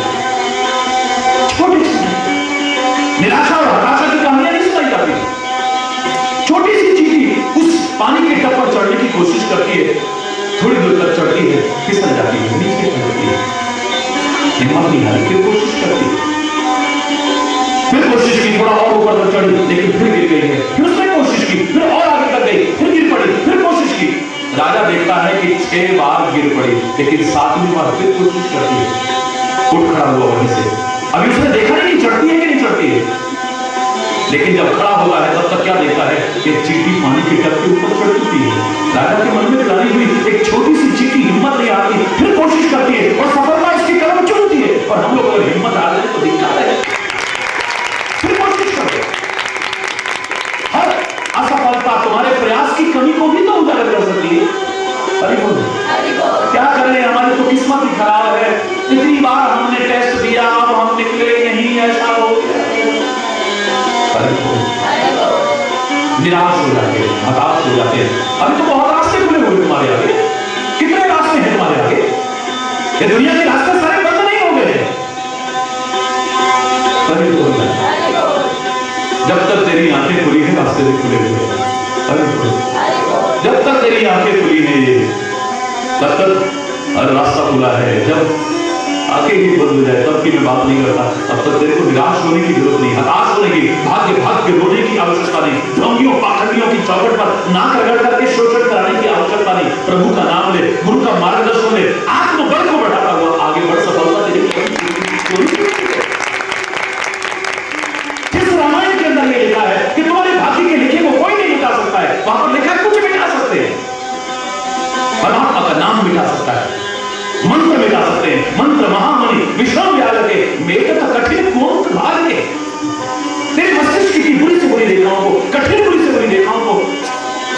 [SPEAKER 3] छोटे छोटे निराशा और हताशा की कहानियां नहीं सुनाई जाती। छोटी सी चीटी उस पानी के टप पर चढ़ने की कोशिश करती है, थोड़ी दूर तक चढ़ती है, फिसल जाती है, नीचे गिरती है, हिम्मत नहीं हारी, फिर कोशिश करती है, फिर कोशिश की, थोड़ा और ऊपर तक चढ़ी, लेकिन फिर गिर गई है, फिर उसने कोशिश की, फिर और आगे तक गई, फिर गिर पड़ी, फिर कोशिश की। राजा देखता है कि 6 बार गिर पड़ी, लेकिन 7वीं बार फिर कोशिश करती है, उठ खड़ा हुआ वहीं से। अभी उसने देखा नहीं चढ़ती है कि नहीं चढ़ती है, लेकिन जब खड़ा होता है तब तक क्या देखता है कि चींटी पानी के टप के ऊपर चढ़ चुकी है। राजा के मन में ग्लानि हुई, एक छोटी सी चींटी हिम्मत नहीं आती, फिर कोशिश करती है और सफलता इसकी कदम चुनती है। और हम लोग अगर हिम्मत आ जाए तो दिक्कत है, फिर कोशिश करते। हर असफलता तुम्हारे प्रयास की कमी को भी तो उजागर कर सकती है। क्या करें, हमारी तो किस्मत ही खराब है, इतनी बार हमने टेस्ट दिया, अब हम निकले नहीं, ऐसा हो गया। निराश हो जाते हैं, हताश हो जाते हैं। अभी तो बहुत रास्ते खुले हुए तुम्हारे आगे, कितने रास्ते हैं तुम्हारे आगे, ये दुनिया के रास्ते सारे बंद नहीं हो गए हैं। जब तक तेरी आंखें खुली हैं रास्ते भी खुले हुए हैं। जब तक तेरी आंखें खुली हैं तब तक रास्ता खुला है। जब आंखें ही बंद हो जाए तब की मैं बात नहीं करता, तब तक तेरे को निराश होने की जरूरत नहीं, हताश होने की, भाग के रोने की आवश्यकता नहीं, ढोंगियों पाखंडियों की चौखट पर नाक रगड़ करके शोषण कराने की आवश्यकता नहीं। प्रभु का नाम ले, गुरु का मार्गदर्शन ले, आत्मबल को बढ़ाता हुआ आगे बढ़। सफलता तेरी जिस रामायण के अंदर ये लिखा है कि तुम्हारे भाग्य के लिखे को कोई नहीं मिटा सकता है, वहां पर लिखा कुछ मिटा सकते हैं, परमात्मा का नाम मिटा सकता है, मंत्र मिटा सकते हैं, मंत्र महामणि विश्राम व्याल के मेरे का कठिन कोण भाग के तेरे मस्तिष्क की बुरी से बुरी रेखाओं को, कठिन बुरी से बुरी रेखाओं को,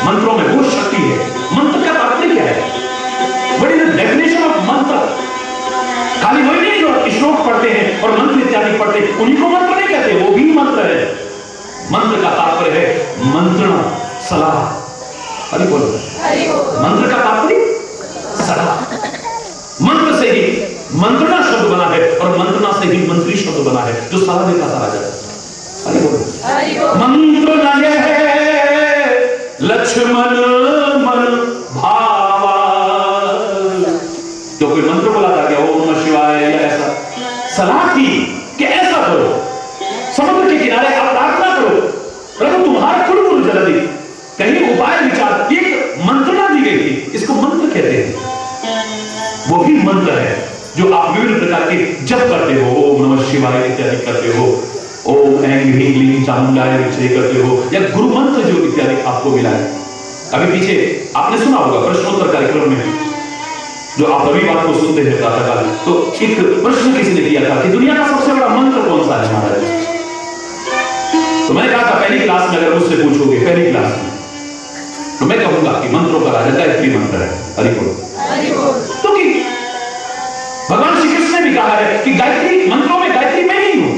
[SPEAKER 3] मंत्रों में वो शक्ति है। मंत्र का तात्पर्य क्या है? बड़ी डेफिनेशन ऑफ मंत्र, खाली वही नहीं जो श्लोक पढ़ते हैं और मंत्र इत्यादि पढ़ते हैं उन्हीं को मंत्र नहीं कहते, वो भी मंत्र है। मंत्र का तात्पर्य है मंत्रणा, सलाह। अरे बोलो, मंत्र का तात्पर्य सलाह। मंत्र से ही मंत्रणा शब्द बना है और मंत्रणा से ही मंत्री शब्द बना है जो सलाह देता था राजा। अरे बोलो, मंत्र न है लक्ष्मण मन भावा। तो कोई मंत्र बोला था क्या ओम नमः शिवाय या ऐसा? सलाह की कि ऐसा करो, समुद्र के किनारे आप प्रार्थना करो, प्रभु तुम्हारा कुल जल्दी, कहीं उपाय विचार, एक मंत्रणा दी गई थी, इसको मंत्र कहते हैं। वो भी मंत्र है जो आप विभिन्न प्रकार के जप करते हो, ओम नमः शिवाय इत्यादि करते हो, ओम ऐं ह्रीं क्लीं चामुंडाय विचे करते हो, या गुरु मंत्र जो इत्यादि आपको मिला है। अभी पीछे आपने सुना होगा प्रश्नोत्तर कार्यक्रम में, जो आप रविवार को सुनते हैं प्रातःकाल, तो एक प्रश्न किसी ने किया था कि दुनिया का सबसे बड़ा मंत्र कौन सा है महाराज? तो मैंने कहा था पहली क्लास में अगर मुझसे पूछोगे, पहली क्लास में, तो मैं कहूंगा कि मंत्रों का राजा गायत्री मंत्र है। हरि बोल। तो कि भगवान श्री कृष्ण ने भी कहा है कि गायत्री मंत्रों में गायत्री मैं ही हूं।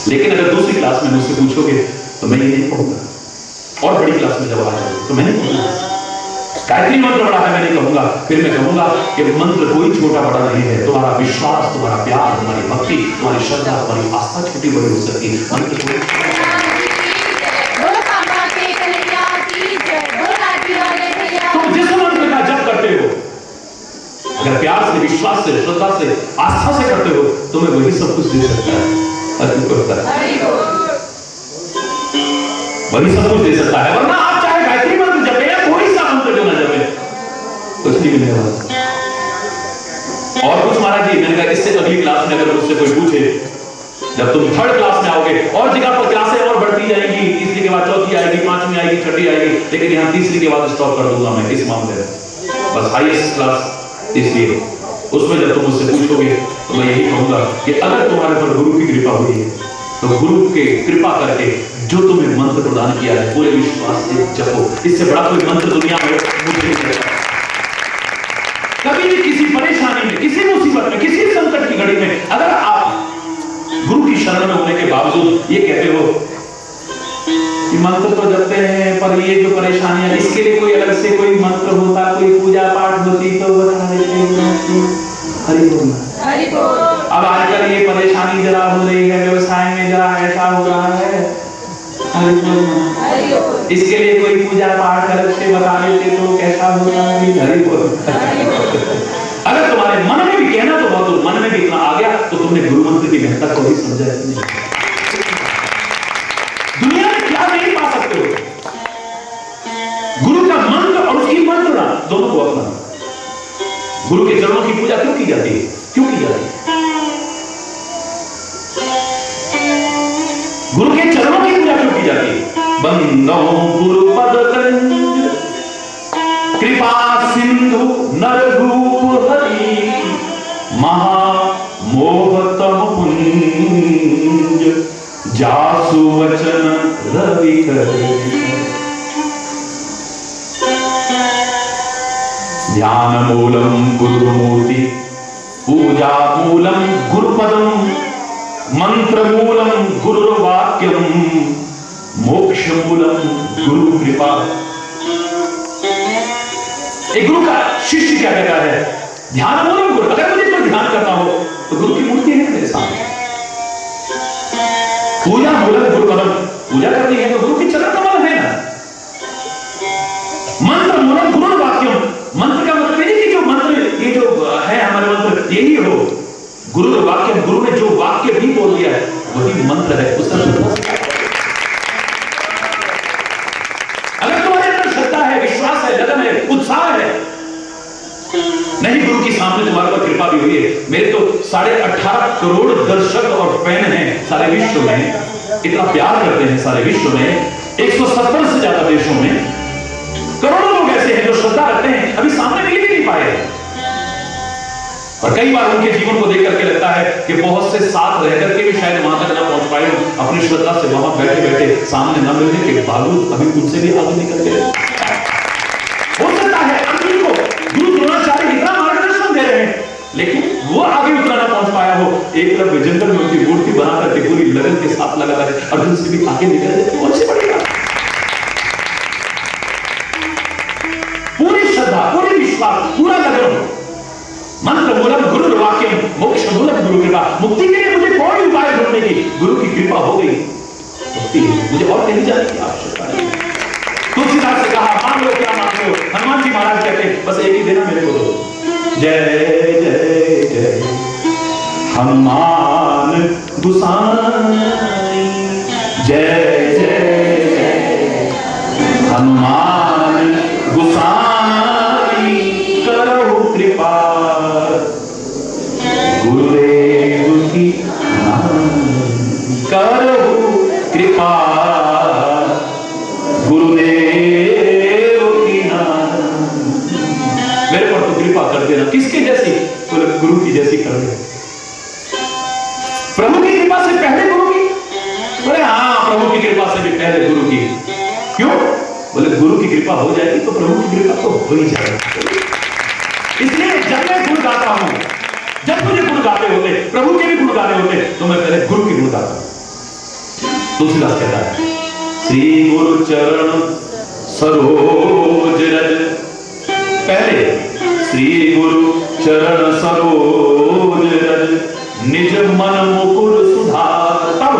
[SPEAKER 3] लेकिन अगर दूसरी क्लास में मुझसे पूछोगे तो मैं ये नहीं कहूंगा, और बड़ी क्लास में जब आ जाओगे तो मैं नहीं कहूंगा गायत्री मंत्र बड़ा है, मैं नहीं कहूंगा। फिर मैं कहूंगा कि मंत्र कोई छोटा बड़ा नहीं है, तुम्हारा विश्वास, तुम्हारा प्यार, तुम्हारी भक्ति, तुम्हारी श्रद्धा, तुम्हारी आस्था छोटी बड़ी हो सकती है। मंत्र तुम जिस मंत्र का जप करते हो, अगर प्यार से, विश्वास से, श्रद्धा से, आस्था से करते हो, तुम्हें वही सब कुछ दे सकता है। वही सब कुछ दे सकता है, वरना आप चाहे गायत्री मंत्र जपे या कोई सा मंत्र क्यों ना जपे, कुछ नहीं मिलने वाला। और कुछ महाराज जी, मैंने कहा इससे अगली क्लास में अगर मुझसे कोई पूछे, जब तुम थर्ड क्लास में आओगे, और जगह पर क्लासें और बढ़ती जाएंगी, तीसरी के बाद चौथी आएगी, पांचवी आएगी, छठी आएगी, लेकिन यहाँ तीसरी के बाद स्टॉप कर दूंगा मैं इस मामले में, बस हाईएस्ट क्लास। इसलिए उसमें जब तुम मुझसे पूछोगे तो मैं यही कहूंगा कि अगर तुम्हारे पर गुरु की कृपा हुई है तो गुरु के कृपा करके जो तुम्हें मंत्र प्रदान किया है पूरे विश्वास से जपो। इससे बड़ा कोई मंत्र दुनिया में मुझे नहीं लगता। कभी भी किसी परेशानी में, किसी मुसीबत में, किसी संकट की घड़ी में अगर आप गुरु की शरण में होने के बावजूद ये कहते हो कि कि मंत्र तो जपते हैं, पर ये जो परेशानियां, इसके लिए कोई अलग से कोई मंत्र होता, कोई पूजा पाठ होती तो बता देते। हरि बोल।
[SPEAKER 4] हरि बोल।
[SPEAKER 3] अब आजकल ये परेशानी जरा हो रही है, व्यवसाय में जरा ऐसा हो रहा है। हरि बोल।
[SPEAKER 4] हरि बोल।
[SPEAKER 3] इसके लिए कोई पूजा पाठ अलग से बता देते तो कैसा होता है। हरि बोल। अगर तुम्हारे मन में भी कहना तो बहुत, मन में भी इतना आ गया तो तुमने गुरु मंत्र की महत्ता को भी समझा नहीं। दुनिया में क्या नहीं पा सकते हो, गुरु का मंत्र और उसकी मंत्रणा दोनों को अपना। गुरु के चरणों की पूजा क्यों की जाती है, क्यों की जाती है? गुरु के चरणों की पूजा क्यों की जाती है? बंदो गुरु पद कंज कृपा सिंधु नररूप हरि महामोहतम पुंज जासु वचन रवि करे। ध्यान मूलम गुरुमूर्ति पूजा मूलम गुरुपदम मंत्र मूलम गुरुवाक्यम मोक्ष मूलम गुरु कृपा। एक गुरु का शिष्य क्या कहता है? ध्यान मूलम गुरु। अगर मुझे कोई ध्यान करना हो तो गुरु की मूर्ति है मेरे सामने। पूजा मूलम गुरुपदम, पूजा करनी है तो गुरु के चरण कमल है ना। मंत्र मूलम गुरु वाक्यम, मंत्र का मतलब नहीं कि जो मंत्र ये जो है हमारे मंत्र यही हो। गुरु वाक्यम, गुरु ने जो वाक्य भी बोल दिया है वही मंत्र है, उसका अगर तुम्हारे अंदर श्रद्धा है, विश्वास है, लगन है, उत्साह है, नहीं गुरु की सामने तुम्हारे पर कृपा भी हुई है। मेरे तो 18.5 करोड़ दर्शक और फैन हैं सारे विश्व में, इतना प्यार करते हैं सारे विश्व में, 170 से ज्यादा देशों में करोड़ों लोग ऐसे हैं जो श्रद्धा रखते हैं, अभी सामने मिल भी नहीं पाए। और कई बार उनके जीवन को देख करके लगता है कि बहुत से साथ रह करके भी शायद वहां तक ना पहुंच पाए, अपनी श्रद्धा से वहां बैठे बैठे सामने न मिलने के बावजूद अभी उनसे भी आगे निकल गए। हो सकता है अंतिम को गुरु द्रोणाचार्य इतना मार्गदर्शन दे रहे हैं लेकिन वो आगे उतना ना पहुंच पाया हो। एक तरफ विजेंद्र में उनकी मूर्ति बना करके पूरी लगन के साथ लगा रहे, अर्जुन से भी आगे निकल जाए, कौन सी बड़ी बात? पूरी श्रद्धा, पूरी विश्वास, पूरा लगन। मंत्र मूलम गुरु वाक्यम मोक्ष मूलम गुरु कृपा। मुक्ति के लिए मुझे कोई उपाय ढूंढने की, गुरु की कृपा हो गई मुक्ति, मुझे और कहीं जाने की आवश्यकता नहीं। तुलसीदास से कहा मांग लो क्या मांग लो, हनुमान जी महाराज कहते हैं बस एक ही देना मेरे को दो। जय जय जय हनुमान गुसाई, जय जय जय हनुमान गुसाई, करो कृपा गुरुदेव की करो कृपा गुरुदेव की मेरे पर तो कृपा कर देना। किसके जैसी? बोले गुरु की जैसी कर दे। प्रभु की कृपा से पहले गुरु की? बोले हाँ, प्रभु की कृपा से भी पहले गुरु की। क्यों? बोले गुरु की कृपा हो जाएगी तो प्रभु की कृपा तो हो ही जाएगी। इसलिए जब मैं गुण गाता हूं, जब मुझे गुण गाते होते, प्रभु के भी गुण गाने होते, तो मैं पहले गुरु के गुण गाता हूं। तुलसीदास कहता है श्री गुरु चरण सरोज रज, पहले श्री गुरु चरण सरोज रज, निज मन मुकुर सुधार, तब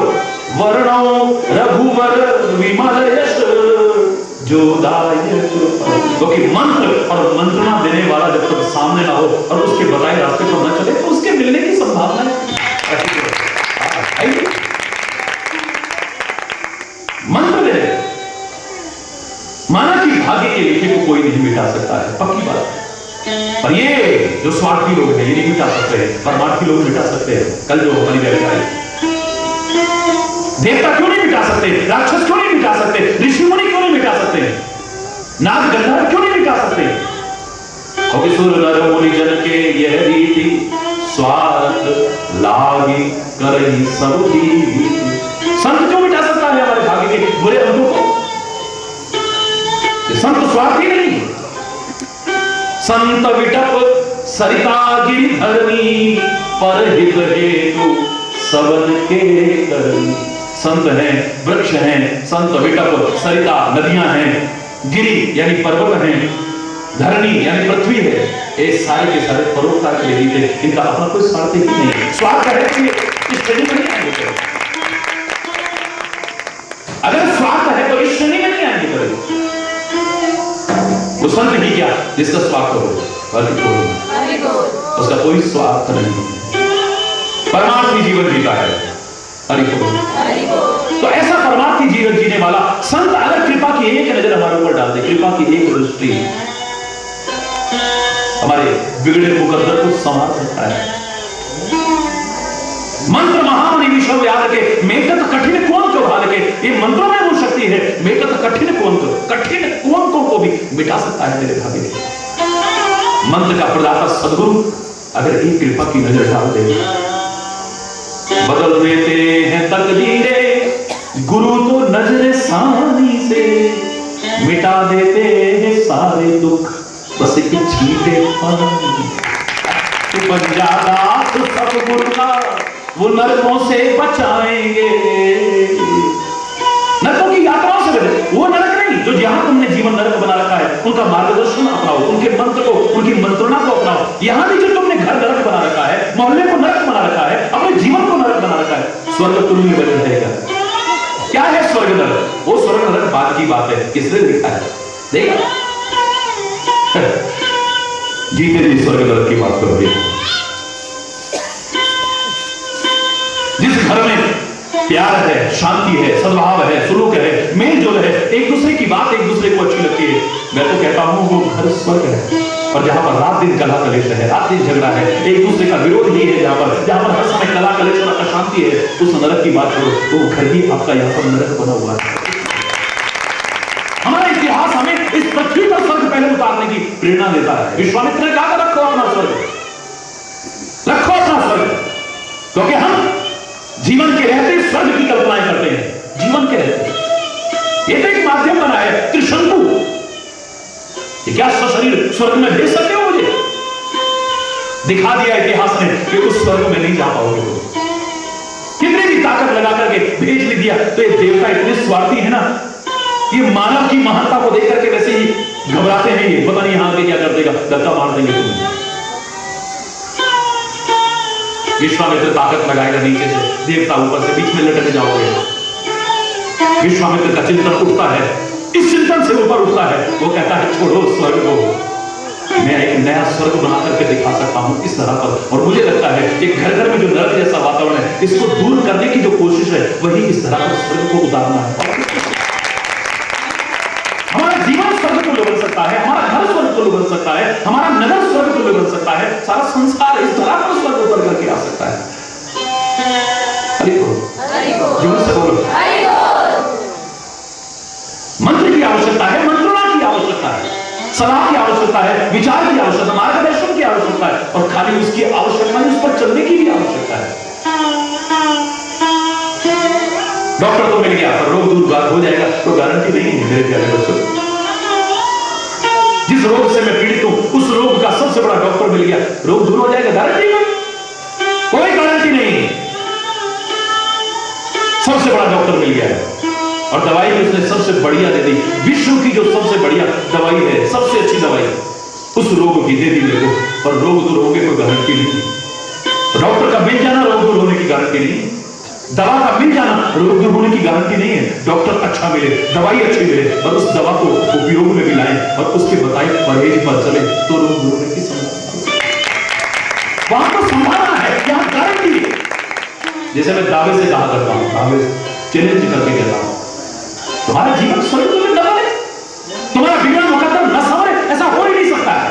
[SPEAKER 3] वर्णो रघुवर विमल यश जो दायक। क्योंकि मंत्र और मंत्रणा देने वाला जब तक सामने ना हो और उसके बताए रास्ते पर न चले तो उसके मिलने की संभावना है। मंत्र दे माना कि भाग्य के लिखे को कोई नहीं मिटा सकता है, पक्की बात है। पर ये जो स्वार्थी लोग हैं ये नहीं मिटा सकते हैं, परमार्थी लोग मिटा सकते हैं। कल जो हमारी व्याख्या है, देवता क्यों नहीं मिटा सकते, राक्षस क्यों नहीं मिटा सकते, ऋषि मुनि क्यों नहीं मिटा सकते, नाग गंधर्व क्यों नहीं मिटा सकते? और सुर नर मुनि जन के यह रीति स्वार्थ लागी करही सब रीति। संत क्यों मिटा सकता है हमारे भाग्य के बुरे अंगों को? संत स्वार्थी नहीं। संत विटप सरिता गिरिधरनी, पर हित हेतु सबन के करनी। संत हैं, वृक्ष हैं, संत विटप, सरिता नदियां हैं, गिरी यानी पर्वत हैं, धरणी यानी पृथ्वी है, ये सारे के सारे परोपकार के लिए थे। इनका अपना कोई स्वार्थ ही नहीं है। स्वार्थ है कि इस श्रेणी में नहीं आएंगे कभी। अगर स्वार्थ है तो इस श्रेणी में नहीं आएंगे कभी। वो संत ही क्या जिसका स्वार्थ हो, उसका कोई स्वार्थ नहीं, परमार्थी जीवन जीता है। हरि बोल। तो ऐसा परमार्थी जीवन जीने वाला संत अगर कृपा की एक नजर हमारे ऊपर डाल दे, कृपा की एक दृष्टि हमारे बिगड़े मुकद्दर को संभाल सकता है। मंत्र महामणि विश्व याद के मेकत कठिन कोन को भाल के, ये मंत्रों में वो शक्ति है, मेकत कठिन कोन को भी मिटा सकता है मेरे भाभी। मंत्र का प्रदाता सदगुरु अगर एक कृपा की नजर डाल दे, बदल देते हैं तकदीरें गुरु तो नजर सानी से, मिटा देते हैं सारे दुख बस एक छींटे पानी। तू बन जाता तो सब गुरु का वो नरकों से बचाएंगे, नरकों की यात्राओं से बचे। वो नरक नहीं जो जहां तुमने जीवन नरक बना रखा है, उनका मार्गदर्शन अपनाओ, उनके मंत्र को, उनकी मंत्रणा को अपनाओ। यहां भी जो तुमने घर नरक बना रखा है, मोहल्ले को नरक बना रखा है, अपने जीवन को नरक बना रखा है, स्वर्ग तुल्य बन जाएगा। क्या है स्वर्ग नरक? वो स्वर्ग नरक बात की बात है, किसने लिखा है देखा? जीते जी स्वर्ग नरक की बात करोगे। जिस घर में प्यार है, शांति है, सद्भाव है, सुलूक है, मेल जोल है, एक दूसरे की बात एक दूसरे को अच्छी लगती है, मैं तो कहता हूं वो घर स्वर्ग है। और जहां पर रात दिन कला कलेश है, रात दिन झगड़ा है, एक दूसरे का विरोध ही है, जहां पर हर समय कला कलेश और अशांति है, उस नरक की बात करो तो वो घर भी आपका यहाँ पर नरक बना हुआ है। हमारा इतिहास हमें इस पृथ्वी पर स्वर्ग पहले उतारने की प्रेरणा देता है। विश्वामित्र ने कहा रखो अपना स्वर्ग, रखो अपना स्वर्ग, क्योंकि हम जीवन के रहते स्वर्ग की कल्पनाएं करते हैं। जीवन के रहते ये तो एक माध्यम बना है, त्रिशंकु। ये क्या सशरीर स्वर्ग में भेज सकते हो मुझे? दिखा दिया इतिहास ने कि उस स्वर्ग में नहीं जा पाओगे। कितनी भी ताकत लगा करके भेज भी दिया, तो ये देवता इतने स्वार्थी है ना, ये मानव की महानता को देख करके वैसे ही घबराते हैं। ये पता नहीं यहां पे क्या कर देगा, धक्का मार देंगे तुम्हें। विश्वामित्र ताकत लगाएगा नीचे से, देवता ऊपर से, बीच में लटक जाओगे। विश्वामित्र का चिंतन उठता है, इस चिंतन से ऊपर उठता है, वो कहता है छोड़ो स्वर्ग को, मैं एक नया स्वर्ग बना करके दिखा सकता हूं इस तरह पर। और मुझे लगता है कि घर घर में जो नरक जैसा वातावरण है, इसको दूर करने की जो कोशिश है, वही इस तरह पर स्वर्ग को उतारना है। हमारा जीवन स्वर्ग को बन सकता है, हमारा घर स्वर्ग को बन सकता है, हमारा नगर स्वर्ग को बन सकता है, सारा संसार इस तरह पर स्वर्ग उतर करके आ सकता है। हरि बोल, जोर से बोलो। मंत्र की आवश्यकता है, मंत्रणा की आवश्यकता है, सलाह की आवश्यकता है, विचार की आवश्यकता, मार्गदर्शन की आवश्यकता है, और खाली उसकी आवश्यकता नहीं, उस पर चलने की भी आवश्यकता है। डॉक्टर तो मिल गया पर रोग दूर हो जाएगा तो गारंटी नहीं है मेरे प्यारे बच्चों। जिस रोग से मैं पीड़ित हूं, उस रोग का सबसे बड़ा डॉक्टर मिल गया, रोग दूर हो जाएगा, गारंटी नहीं, कोई गारंटी नहीं। सबसे बड़ा डॉक्टर मिल गया है और दवाई भी उसने सबसे बढ़िया दे दी। विश्व की जो सबसे बढ़िया दवाई है, सबसे अच्छी दवाई उस रोग की दे दी मेरे को, पर रोग दूर होने कोई गारंटी नहीं। डॉक्टर का मिल जाना रोग दूर होने की गारंटी नहीं, दवा का मिल जाना रोग दूर होने की गारंटी नहीं है। डॉक्टर अच्छा मिले, दवाई अच्छी मिले और उस दवा को उपयोग में भी लाए और उसके बताए परहेज पर चले तो रोग दूर होने की संभावना, वहां पर संभावना है, क्या गारंटी है। जैसे मैं दावे से कहा करता हूं, दावे चैलेंज करके कहता हूं, तुम्हारा जीवन स्वर्ग में लगा है, तुम्हारा बिगड़ा मुकद्दर न संवरे, ऐसा हो ही नहीं सकता है।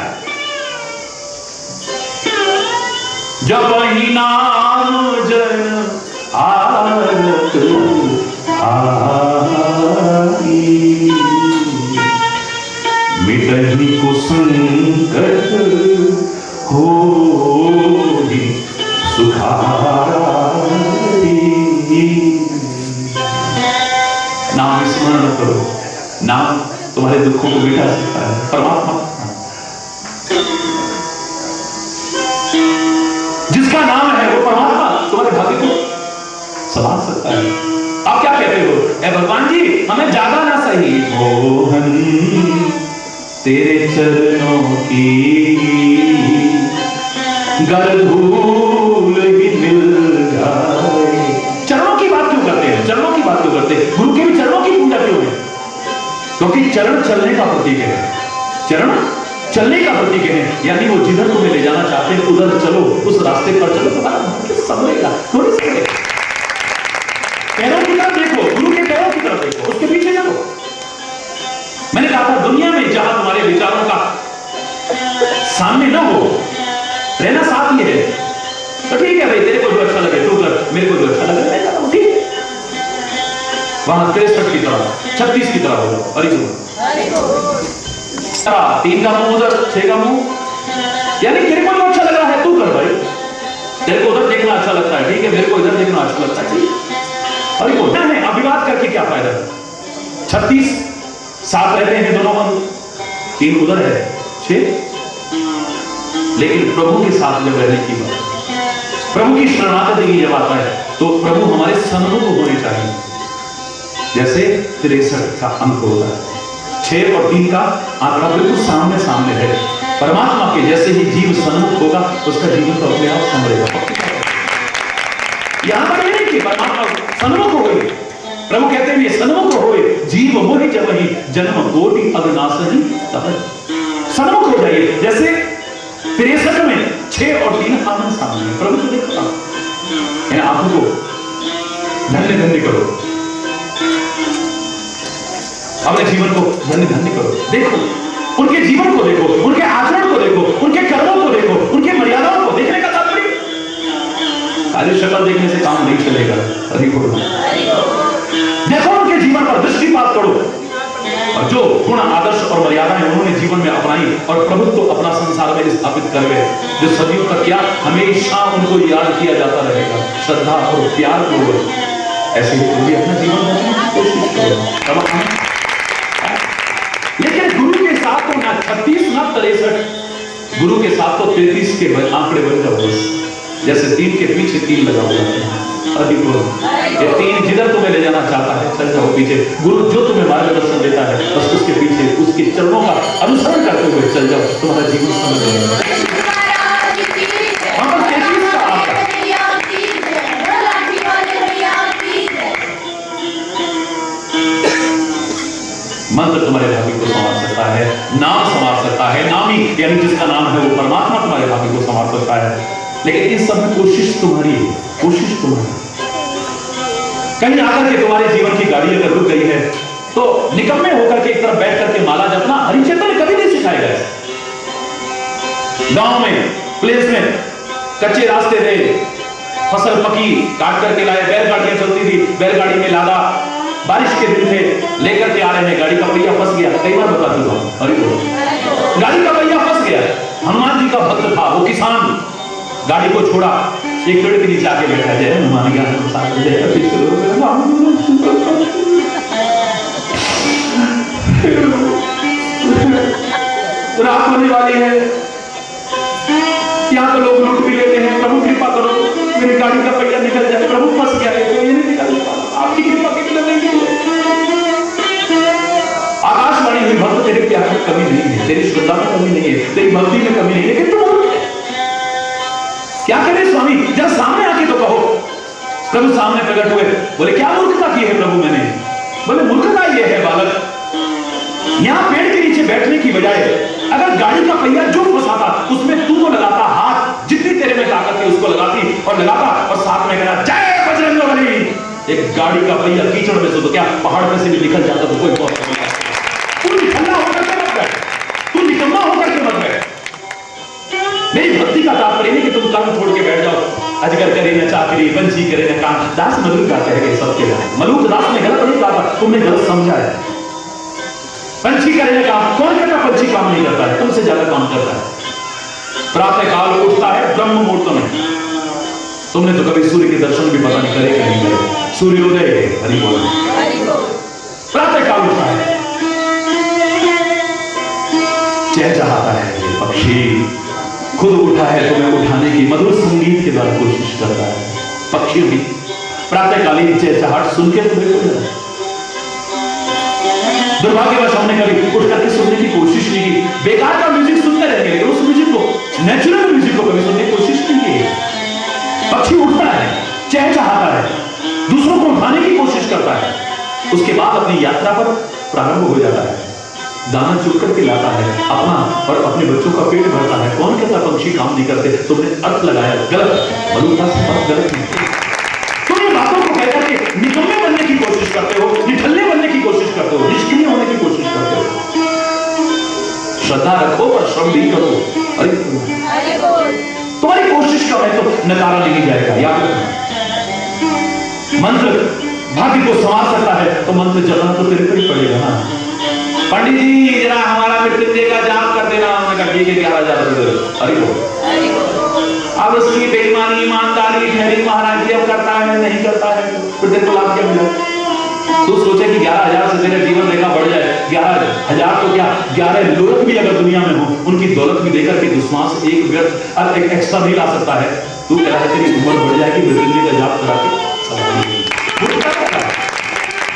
[SPEAKER 3] जब ही नाम जन आरत आई, मिटहि को संकट होहि सुखाई। नाम स्मरण करो, नाम तुम्हारे दुखों को मिटा सकता है। परमात्मा जिसका नाम है वो परमात्मा तुम्हारे भाग्य को संभाल सकता है। आप क्या कहते हो? ए भगवान जी, हमें ज्यादा ना सही, मोहन तेरे चरणों की गर धूल ही मिल जाए। चरणों की बात क्यों करते हैं? चरणों की बात क्यों करते हैं? गुरु के भी चरणों की पूजा क्यों है? क्योंकि चरण चलने का प्रतीक है, चरण चलने का प्रतीक है, यानी वो जिधर तुम्हें ले जाना चाहते हैं उधर चलो, उस रास्ते पर चलो, तुम्हारा मन संभलेगा, थोड़ी सी पैरों की तरफ देखो, गुरु के पैरों की तरफ देखो, उसके पीछे चलो। मैंने कहा था दुनिया में जहां तुम्हारे विचारों का सामने ना हो, रहना साथ ही है, तो ठीक है भाई, तेरे को जो अच्छा लगे तू कर, मेरे को जो अच्छा लगे मैं करता हूं, ठीक है। वहां 63 की तरफ 36 की तरफ हो जाओ, हरि बोल। 3 का मुंह उधर, 6 का मुंह, यानी तेरे को जो अच्छा लग रहा है तू कर भाई, तेरे को उधर देखना अच्छा लगता है, ठीक है, मेरे को इधर देखना अच्छा लगता है, ठीक है। अरे वो नहीं, अभिवाद करके क्या फायदा है? 36 साथ रहते हैं दोनों मन, 3 उधर है, 6, लेकिन प्रभु के साथ जब रहने की बात, प्रभु की शरणागति की जब आता है तो प्रभु हमारे सन्मुख होने चाहिए। जैसे 63 का अंक होता है, 6 और 3 का आंकड़ा बिल्कुल सामने सामने है। परमात्मा के जैसे ही जीव सन्मुख होगा उसका जीवन तो अपने आप संभलेगा। यहां पर ये नहीं कि परमात्मा सन्मुख हो गई, प्रभु कहते हैं ये सन्मुख होए जीव मोहि जब ही जन्म कोटि अविनाशहि तब सन्मुख हो जाइए। जैसे 63 में 6 और 3 आमने सामने, प्रभु को देखो, इन आंखों को धन्य धन्य करो, अपने जीवन को धन्य धन्य करो, देखो उनके जीवन को देखो, उनके आचरण को देखो, उनके कर्मों को देखो, उनके मर्यादाओं को देखने का तात्पर्य खाली शक्ल देखने से काम नहीं चलेगा। हरि बोल। देखो उनके जीवन पर दृष्टिपात करो, और जो गुण आदर्श और मर्यादाएं उन्होंने जीवन में अपनाई और प्रभुत्व अपना संसार में स्थापित कर गए, जो सदियों तक क्या हमेशा उनको याद किया जाता रहेगा श्रद्धा और प्यार पूर्वक। ऐसे ही तुम भी अपना जीवन बनाने की कोशिश करो। लेकिन गुरु के साथ तो ना 36 ना 63, गुरु के साथ तो 33 के आंकड़े बन जाओ, जैसे 3 के पीछे 3 लगा हुआ है। अभी बोल, ये 3 जिधर तुम्हें ले जाना चाहता है चल जाओ पीछे, गुरु जो तुम्हें मार्गदर्शन देता है बस उसके पीछे उसके चरणों का अनुसरण करते हुए चल जाओ, तुम्हारा जीवन समझ जाएगा। मंत्र तुम्हारे भाग्य को संवार सकता है, नाम संवार सकता है, नामी यानी जिसका नाम है वो परमात्मा तुम्हारे भाग्य को संवार सकता है। लेकिन इस सब में कोशिश तुम्हारी है, कोशिश तुम्हारी। कहीं आकर के तुम्हारे जीवन की गाड़ी अगर रुक गई है तो निकम्मे होकर के एक तरफ बैठ करके माला जपना हरिचेतन ने कभी नहीं सिखाएगा। गांव में प्लेस में कच्चे रास्ते थे, फसल पकी काट करके लाए, बैलगाड़ियां चलती थी, बैलगाड़ी में लादा, बारिश के दिन थे, लेकर के आ रहे हैं, गाड़ी का पहिया फंस गया। कई बार बता चुका हूं, अरे बोलो, गाड़ी का पहिया फंस गया। हनुमान जी का भक्त था वो किसान, गाड़ी को छोड़ा, एक पेड़ के नीचे आके बैठा, जय हनुमान ज्ञान रात होने वाली है, यहाँ तो लोग लूट भी लेते हैं, प्रभु कृपा करो मेरी गाड़ी का पहिया निकल जाए, प्रभु फंस गया है तो ये नहीं निकल, आपकी कृपा के लिए नहीं। आकाशवाणी हुई भक्त तेरे प्यार में कमी नहीं है, तेरी श्रद्धा में कमी नहीं है, तेरी भक्ति में कमी नहीं है, लेकिन तुम क्या करें स्वामी? जब सामने आके तो कहो। प्रभु सामने प्रकट हुए, बोले क्या मूर्खता की है प्रभु मैंने? बोले मूर्खता ये है बालक, यहां पेड़ के नीचे बैठने की बजाय अगर गाड़ी का पहिया जो फंसाता उसमें तू तो लगाता, हाथ जितनी तेरे में ताकत है उसको लगाती और लगाता और साथ में कहना जय बजरंगबली। एक गाड़ी का पहिया कीचड़ में से तो क्या पहाड़ में से भी निकल जाता तो कोई बहुत तू निकम्मा होकर के मत बैठ, तू निकम्मा होकर के मत बैठ। मेरी भक्ति का तात्पर्य नहीं कि तुम कर्म छोड़ के बैठ जाओ, अजगर करे न चाकरी, पंछी करे न काम। दास मलूक गाते हैं सबके लिए, मलूक दास ने गलत नहीं कहा, तुमने गलत समझा है। पंछी करे न काम, कौन कहता पंछी काम नहीं करता है? तुमसे ज्यादा काम करता है। प्रातः काल उठता है ब्रह्म मुहूर्त में, तुमने तो कभी सूर्य के दर्शन भी पता नहीं करे कि नहीं करे। सूर्योदय है, हरि बोल, प्रातः काल उठता है, चहचहाता है पक्षी, खुद उठा है तुम्हें उठाने की मधुर संगीत के द्वारा कोशिश करता है। पक्षी भी प्रातःकालीन चहचहाट सुन के तुम्हें हो जाए। दुर्भाग्यवश हमने कभी उठ करके सुनने की कोशिश नहीं की, बेकार का म्यूजिक सुनते रहेंगे, लेकिन उस म्यूजिक को, नेचुरल म्यूजिक को कभी सुनने की कोशिश नहीं की। पक्षी उठता है, चहचहाता है, दूसरों को उठाने की कोशिश करता है, उसके बाद अपनी यात्रा पर प्रारंभ हो जाता है, दाना चुग करके लाता है, अपना और अपने बच्चों का पेट भरता है। कौन कहता पंछी काम नहीं करते? तुमने अर्थ लगाया गलत, बलूता से बात गलत नहीं। तुम ये बातों को कहकर के निकम्मे बनने की कोशिश करते हो, निठल्ले बनने की कोशिश करते हो, निष्क्रिय होने की कोशिश करते हो। श्रद्धा रखो और श्रम भी करो। अरे तुम्हारी कोशिश कम है तो नकारा नहीं जाएगा, याद रखना। मंत्र भाग्य को संवार सकता है तो मंत्र जपना तो तेरे पर ही पड़ेगा ना। पंडित जी जरा हमारा मृत्युंजय का जाप कर देना। उन्होंने कहा ठीक है, 11,000 अरे अब उसकी बेईमानी ईमानदारी ठहरी, महाराज जी अब करता है नहीं करता है, फिर तेरे को लाभ क्या मिला? तू सोचे कि 11,000 से तेरा जीवन रेखा बढ़ जाए। 11,000 तो क्या, 11 लोग भी अगर दुनिया में हो, उनकी दौलत भी देकर के दुश्मन से एक व्यर्थ और एक एक्स्ट्रा नहीं ला सकता है। तू कह रहा है तेरी उम्र बढ़ जाएगी मृत्युंजय का जाप करा के?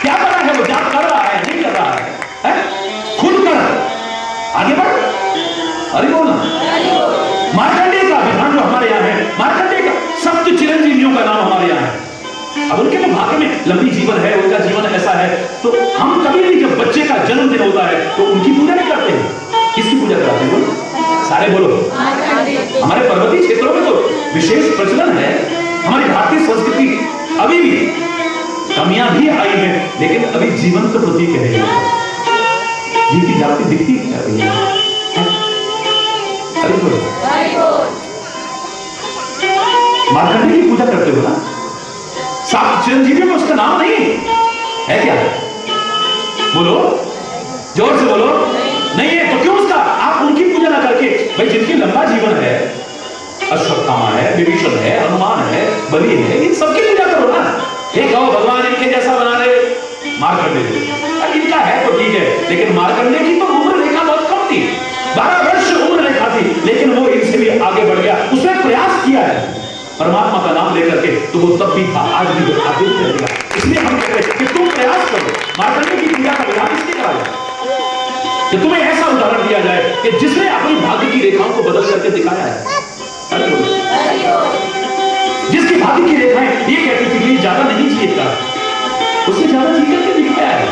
[SPEAKER 3] क्या पता है वो जाप कर रहा है नहीं कर रहा है? खुद कर, आगे बढ़। अरे बोलना। मार्कंडेय का विधान जो हमारे यहाँ है, मार्कंडेय का सप्त चिरंजीवियों का नाम हमारे यहाँ है। अब उनके तो भाग्य में लंबी जीवन है, उनका जीवन ऐसा है, तो हम कभी नहीं, जब बच्चे का जन्मदिन होता है तो उनकी पूजा नहीं करते हैं। किसकी पूजा कराते हैं? बोलो सारे बोलो। हमारे पर्वतीय क्षेत्रों में तो विशेष प्रचलन है। हमारी भारतीय संस्कृति अभी भी, कमियां भी आई हैं, लेकिन अभी जीवंत प्रतीक है। जिनकी जाति दिखती है मार्कंडेय की पूजा करते हो ना? सात चिरंजीवी में उसका नाम नहीं है क्या? बोलो जोर से बोलो। नहीं है तो क्यों उसका आप उनकी पूजा ना करके, भाई जिनकी लंबा जीवन है, अश्वत्थामा है, विभीषण है, हनुमान है, बलि है, इन सबकी पूजा करो ना। एक कहो भगवान इनके जैसा बना दे, मार्कंडेय इनका है तो ठीक है, लेकिन मार्कंडेय की तो उम्र रेखा बहुत कम थी, 12 वर्ष उम्र रेखा थी, लेकिन वो इनसे भी आगे बढ़ गया। उसने प्रयास किया है परमात्मा का नाम लेकर के, तो वो तब भी था, आज भी आगे भी रहेगा। इसलिए हम कहते हैं कि तुम प्रयास करो। मार्कंडेय की पूजा का विधान इसलिए कराया कि तुम्हें ऐसा उदाहरण दिया जाए कि जिसने अपनी भाग्य की रेखाओं को बदल करके दिखाया है। जिसकी भाग्य की रेखाएं ये कहती थी कि ज्यादा नहीं जीता, उसने ज्यादा जी करके दिखाया है।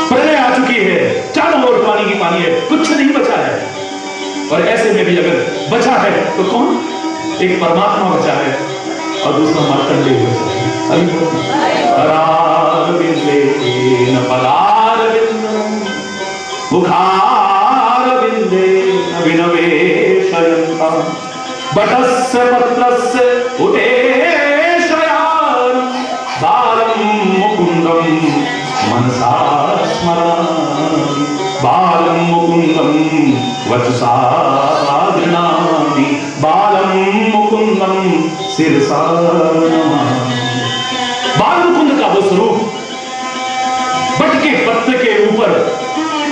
[SPEAKER 3] प्रलय आ चुकी है, चारों ओर पानी की पानी है, कुछ नहीं बचा है। और ऐसे में भी अगर बचा है तो कौन? एक परमात्मा बचा है और दूसरा मार्कंडेय बचा है। अरारविंदेन पदारविंदं मुखारविंदेन विनवेशयन्तं बटस्य पत्रस्य उटेशयान बालं मुकुन्दं मनसा स्मरामि, बालं मुकुन्दं वचसा गृह्णामि, बालं मुकुन्दं शिरसा नमामि। बाल मुकुंद का वो स्वरूप बट के पत्र के ऊपर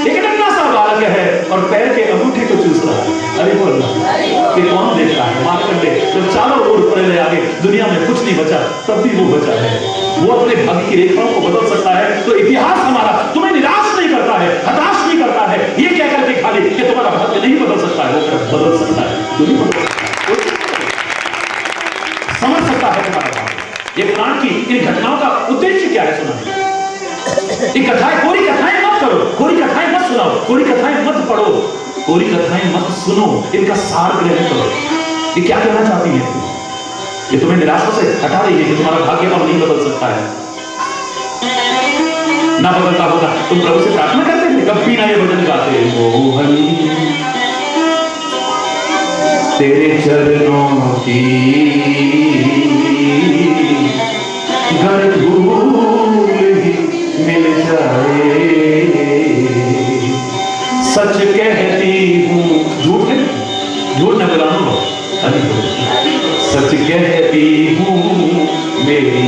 [SPEAKER 3] एक नन्हा सा बालक है और पैर के अंगूठे को चूस रहा है। अरे बोलना कि कौन देखता है? मार्कंडेय जब चारों ओर प्रलय आ गए, दुनिया में कुछ नहीं बचा, तब भी वो बचा है। वो अपने भाग्य की रेखाओं को बदल सकता है। तो इतिहास हमारा तुम्हें निराश नहीं करता है, हताश नहीं करता है, ये कह करके खाली कि तुम्हारा भाग्य नहीं बदल सकता है। वो बदल सकता है, क्यों नहीं बदल सकता? समझ सकता है तुम्हारा भाग्य। ये पुराण की इन घटनाओं का उद्देश्य क्या है? सुना ये कथाएं, कोरी कथाएं मत करो, कोरी कथाएं मत सुनाओ, कोरी कथाएं मत पढ़ो, कोरी कथाएं मत सुनो, इनका सार ग्रहण करो। ये क्या कहना चाहती है? ये तुम्हें निराशा से हटा रही है कि तुम्हारा भाग्य अब नहीं बदल सकता है। ना बदलता होता तुम प्रभु से प्रार्थना करते थे, कभी ना ये भजन गाते, मोहन तेरे चरणों की घर धूल ही मिल जाए, सच कहती हूँ, झूठ झूठ न बोलाऊंगा, सच कहती हूँ मेरी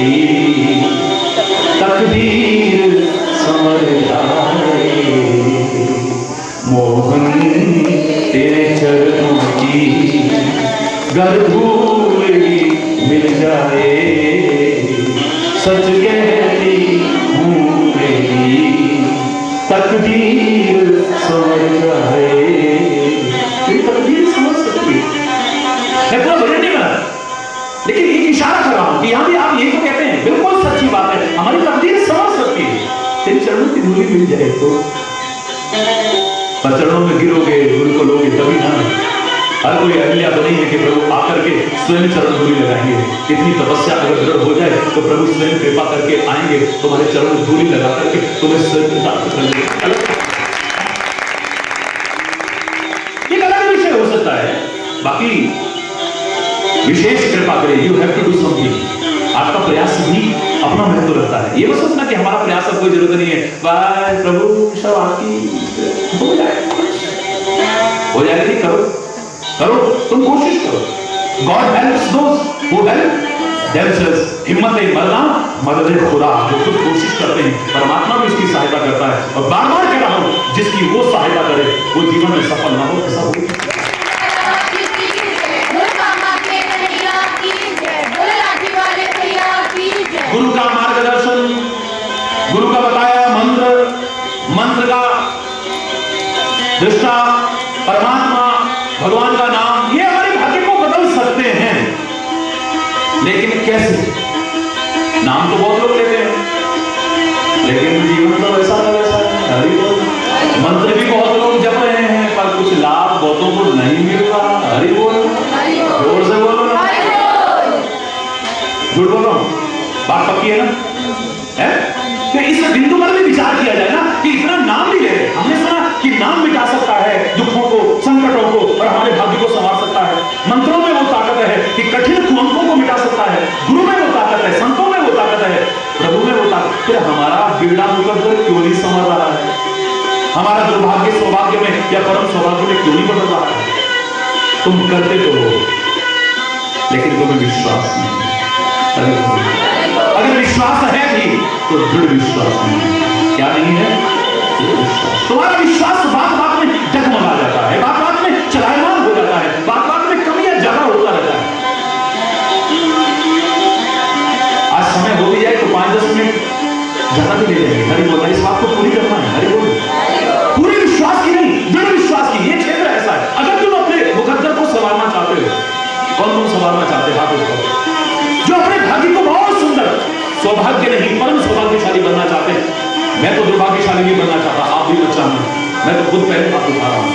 [SPEAKER 3] तकदीर समझ आए, मोहन तेरे चरणों की घर धूल ही मिल जाए। सच कहती हूँ मेरी तकदीर समझ जाए। तेरी तकदीर समझ सकती है। मैं पूरा भजन नहीं बना, लेकिन एक इशारा कर रहा हूं कि यहां भी आप यही तो कहते हैं, बिल्कुल सच्ची बात है, हमारी तकदीर समझ सकती है। तेरे चरणों की धूली मिल जाए तो, पर चरणों में गिरोगे, उनको लोगे तभी ना। हर कोई अहिल्या तो नहीं है कि प्रभु आकर के स्वयं चरण धूली लगाएंगे। इतनी तपस्या अगर दृढ़ हो जाए तो प्रभु स्वयं कृपा करके आएंगे, तुम्हारे चरण में धूली लगा करके तुम्हें स्वयं प्राप्त करेंगे। एक अलग विषय हो सकता है, बाकी विशेष कृपा करे। You have to do something. आपका प्रयास भी अपना महत्व रखता है। ये मत सोचना कि हमारा प्रयास का कोई जरूरत नहीं है, बाय प्रभु सब आपकी हो जाएगा। नहीं, करो करो, तुम कोशिश करो। God helps those who help themselves. हिम्मत है मरना, मदद है खुदा। जो खुद कोशिश करते हैं, परमात्मा भी उसकी सहायता करता है। और बार बार कह रहा हूं, जिसकी वो सहायता करे वो जीवन में सफल ना हो, ऐसा हो। गुरु का मार्गदर्शन, गुरु का बताया मंत्र, मंत्र का दृष्टा, परमात्मा, भगवान का नाम, ये हमारे भाग्य को बदल सकते हैं। लेकिन कैसे? नाम तो बहुत लोग लेते हैं, लेकिन जीवन तो वैसा है वैसा है। हरि बोल। मंत्र भी बहुत लोग जप रहे हैं, पर कुछ लाभ बहुतों को नहीं मिल रहा। हरि बोल, जोर से बोलो ना। झूठ बोल रहा हूं? बात पक्की है ना? है? तो इस बिंदु पर भी विचार किया जाए ना कि इतना नाम भी ले रहे। हमने सुना कि नाम मिटा सकता है दुखों को, संकटों को, और हमारे भाग्य को संवार सकता है। मंत्रों में वो ताकत है कि कठिन कुअंकों को मिटा सकता है। गुरु में वो ताकत है, संतों में वो ताकत है, प्रभु में वो ताकत। फिर हमारा बीड़ा मुकद्दर क्यों नहीं संवर रहा है? हमारा दुर्भाग्य सौभाग्य में या परम सौभाग्य में क्यों नहीं बदल रहा है? तुम करते तो हो, लेकिन तुम्हें विश्वास नहीं। अगर विश्वास है भी तो दृढ़ विश्वास नहीं। क्या नहीं है? तुम्हारा विश्वास बात बात में डगमगा जाता है, बात बात में चलायमान हो जाता है, बात बात में कमियां ज्यादा होता रहता है। आज समय हो भी जाए तो 5-10 मिनट ज्यादा भी ले जाएंगे। हरि बोल। इस बात को पूरी करना है। हरि बोल। पूरी विश्वास की नहीं, दृढ़ विश्वास की। ये क्षेत्र ऐसा है, अगर तुम अपने मुकद्दर को संवारना चाहते हो, कौन तुम संवारना चाहते हो? हाथ उठाओ। जो अपने भाग्य को बहुत सुंदर, सौभाग्य नहीं परम सौभाग्यशाली बनना चाहते हैं। मैं तो दुर्भाग्यशाली नहीं बनना चाहता, आप भी मत चाहना। मैं तो खुद पहले हाथ उठा रहा हूं।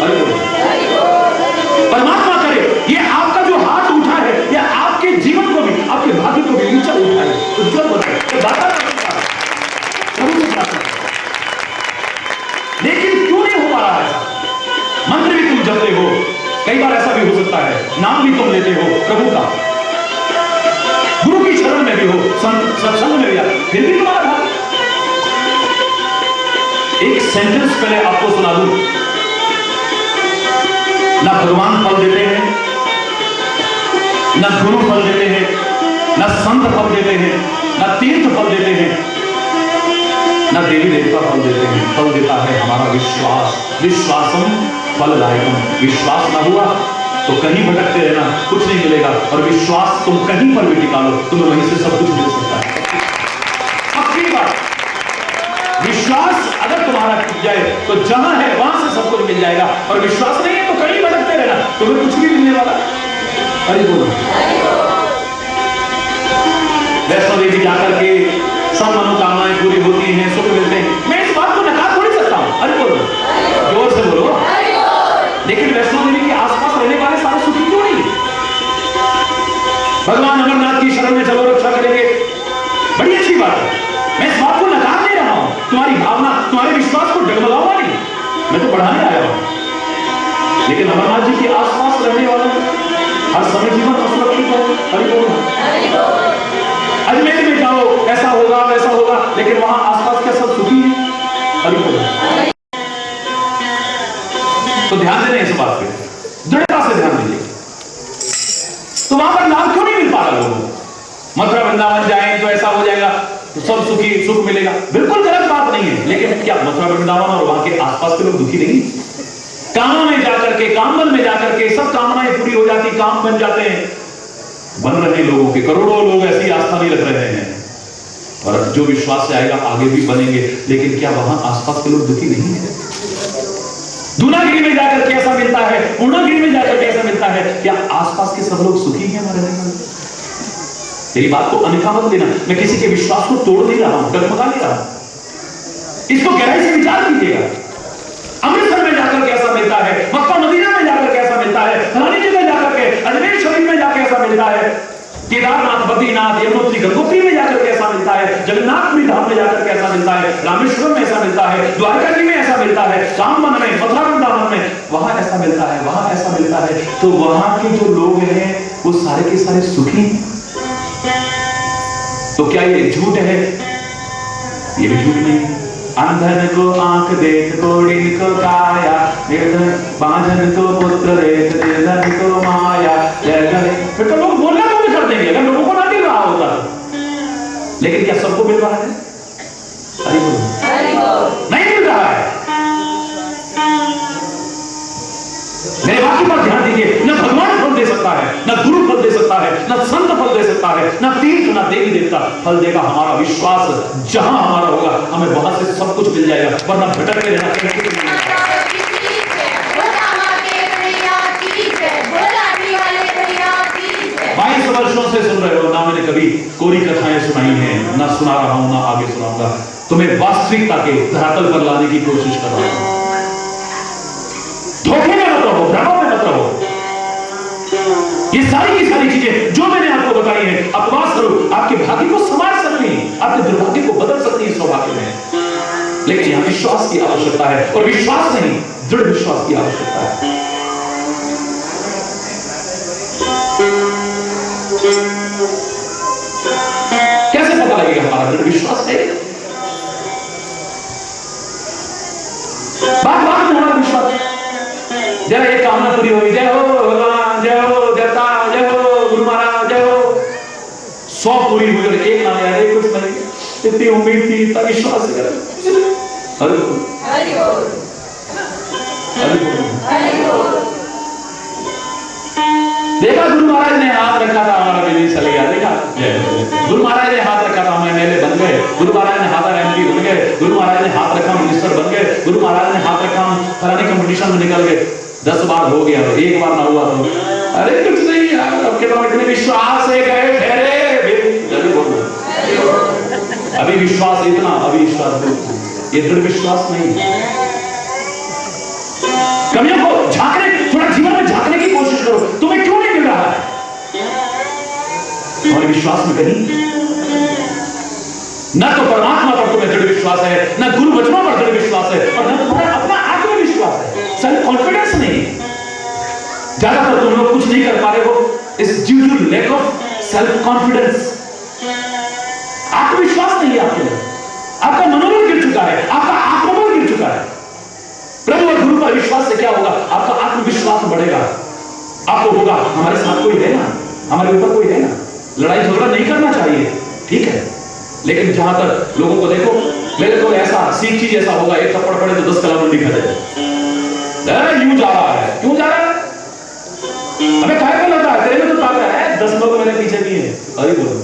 [SPEAKER 3] अरे परमात्मा करे ये आपका जो हाथ उठा है, या आपके जीवन को भी, आपके भाग्य को भी ऊंचा उठाए, उज्जवल बनाए। लेकिन क्यों नहीं हो पा रहा है? मंत्र भी तुम जपते हो, कई बार ऐसा भी हो सकता है, नाम भी तुम लेते हो प्रभु का, गुरु की शरण में भी हो, सत्संग में भी हो, फिर भी तुम्हारा भाग्य। एक सेंटेंस पहले आपको सुना दूं। ना भगवान फल देते हैं, ना गुरु फल देते हैं, ना संत फल देते हैं, ना तीर्थ फल देते हैं, ना देवी देवता फल देते हैं। फल देता है हमारा विश्वास। विश्वासम फलदायकम। विश्वास ना हुआ तो कहीं भटकते रहना, कुछ नहीं मिलेगा। और विश्वास तुम कहीं पर भी टिका लो, तुम्हें वहीं से सब कुछ मिल सकता है। पक्की बात। विश्वास अगर तुम्हारा टिक जाए तो जहां है वहां से सब कुछ मिल जाएगा। और विश्वास नहीं है तो कहीं भटकते रहना, तुम्हें कुछ भी मिलने वाला। अरे बोलो। वैष्णो देवी जाकर के सब मनोकामनाएं पूरी होती हैं, सुख मिलते हैं। मैं इस बात को नकार थोड़ी सकता हूं। अरे बोलो, जोर से बोलो। लेकिन वैष्णो देवी के आसपास रहने वाले सारे सुखी क्यों नहीं? भगवान अमरनाथ की शरण में चलो, रक्षा करेंगे, बड़ी अच्छी बात है। मैं इस बात को नकार नहीं रहा हूं। तुम्हारी भावना, तुम्हारे विश्वास को डगमगाऊंगा नहीं, मैं तो बढ़ाने आया हूं। लेकिन अमरनाथ जी के आसपास रहने वाले हर समय जीवन असुरक्षित है। हरि बोल। अजमेर में जाओ, ऐसा होगा वैसा होगा, लेकिन वहां आसपास क्या सब सुखी है? हरि बोल। तो ध्यान देना इस बात पे, दृढ़ता से ध्यान दीजिए। तो वहां पर लाभ क्यों नहीं मिल पा रहा लोगों को? मथुरा वृंदावन जाएं तो ऐसा हो जाएगा, तो सब सुखी, सुख मिलेगा। बिल्कुल गलत बात नहीं है, लेकिन क्या मथुरा वृंदावन और वहां के आसपास के लोग दुखी नहीं? काम में जाकर के, कामबन में जाकर के सब कामनाएं पूरी हो जाती, काम बन जाते हैं। बन रहे लोगों के करोड़ों लोग ऐसी आस्था नहीं रख रहे हैं। और जो विश्वास से आएगा आगे भी बनेंगे। लेकिन क्या वहां आसपास के लोग दुखी नहीं है? दूनागिरी में जाकर कैसा मिलता है, पूर्णागिरी में जाकर कैसा मिलता है? क्या आसपास के सब लोग सुखी हैं हमारे रहने में? मेरी बात को अनखा मत लेना, मैं किसी के विश्वास को तोड़ नहीं रहा हूं, डगमगा नहीं रहा हूं। इसको गहराई से विचार कीजिएगा। अमृतसर में जाकर कैसा मिलता है, मक्का मदीना में जाकर कैसा मिलता है, फलानी जगह जाकर के अजमेर शरीफ में जाकर कैसा मिलता है, केदारनाथ, बद्रीनाथ, यमुनोत्री, गंगोत्री में जाकर कैसा मिलता है, जगन्नाथ में धाम में जाकर कैसा मिलता है, रामेश्वरम में ऐसा मिलता है, द्वारका जी में ऐसा मिलता है, रामवन में, मथुरा वृंदावन में वहां ऐसा मिलता है, वहां ऐसा मिलता है। तो वहां के जो लोग हैं वो सारे के सारे सुखी। तो क्या ये झूठ है? ये भी झूठ नहीं है। अंधन को आंख देख, कोढ़िन को काया, बांझन को पुत्र देख, निर्धन को माया। फिर तो लोग बोलना तो भी कर देंगे अगर लोगों को ना मिल रहा होता। लेकिन क्या सबको मिल रहा है? नहीं मिल रहा है। मेरे वाक्य पर ध्यान दीजिए। न भगवान फल दे सकता है, न गुरु फल दे सकता है, न संत फल दे सकता है, न तीर्थ, न देवी देवता फल देगा। हमारा विश्वास जहां हमारा होगा हमें वहां से सब कुछ मिल जाएगा, वरना भटक के रहना चाहिए। 22 वर्षों से सुन रहे हो ना, मैंने कभी कोरी कथाएं सुनाई हैं, ना सुना रहा हूं, ना आगे सुनाऊंगा। तुम्हें वास्तविकता के धरातल पर लाने की कोशिश कर रहा हूं। धोखे में मत रहो, भ्रमों में मत रहो। ये सारी की सारी चीजें जो मैंने आपको बताई हैं, अपवाद स्वरूप आपके भाग्य को संवार सकती हैं, आपके दुर्भाग्य को बदल सकती है सौभाग्य में। लेकिन यहां विश्वास की आवश्यकता है, और विश्वास नहीं, दृढ़ विश्वास की आवश्यकता है। कैसे पता लगेगा हमारा दृढ़ विश्वास है? बात बात में हमारा विश्वास, जरा एक कामना पूरी होगी, जय हो भगवान, जय हो देवता, जय हो गुरु महाराज, जय हो, 100 पूरी हुई और एक ना आया, एक कुछ नहीं। इतनी उम्मीद थी, इतना विश्वास से करें। हरि बोल, हरि बोल, हरि बोल, हरि बोल। देखा गुरु महाराज ने हाथ रखा था, हमारा बिजली चले गया। देखा गुरु महाराज ने हाथ रखा था, हम एमएलए बन गए। गुरु महाराज ने हाथ रखा, एमपी बन गए। गुरु महाराज ने हाथ रखा, मिनिस्टर बन गए। गुरु महाराज ने हाथ रखा, हम फलाने कंपटीशन में निकल गए। 10 बार हो गया, एक बार ना हुआ तो अरे कुछ नहीं यार, अब के बाद इतने विश्वास से गए ठहरे। अभी विश्वास इतना, अभी विश्वास, ये दृढ़ विश्वास नहीं। कमियों को झांकने, थोड़ा जीवन में झांकने की कोशिश करो। तुम्हें क्यों नहीं मिल रहा है? तुम्हारे विश्वास में कहीं न तो परमात्मा पर तुम्हें दृढ़ विश्वास है, न गुरु वचनों पर दृढ़ विश्वास है, और न तुम्हारा अपना आत्मविश्वास है। सेल्फ कॉन्फिडेंस नहीं। ज्यादातर तुम लोग कुछ नहीं कर पा रहे हो, is due to lack of self confidence. आत्मविश्वास नहीं है आपके लिए, आपका मनोबल गिर चुका है, आपका आत्मबल गिर चुका है। प्रभु और गुरु पर विश्वास से क्या होगा? आपका आत्मविश्वास बढ़ेगा। आपको होगा हमारे साथ कोई है ना, हमारे ऊपर कोई है ना। लड़ाई झगड़ा नहीं करना चाहिए, ठीक है, लेकिन जहां तक लोगों को देखो, मेरे को ऐसा सीख चीज ऐसा होगा, एक थप्पड़ पड़े तो 10 कलम दिखा जाए। यूं जा रहा है, क्यों जा रहा है? हमें काय को लगता है, तेरे में तो ताकत है, 10 लोग मेरे पीछे भी है। अरे बोलो,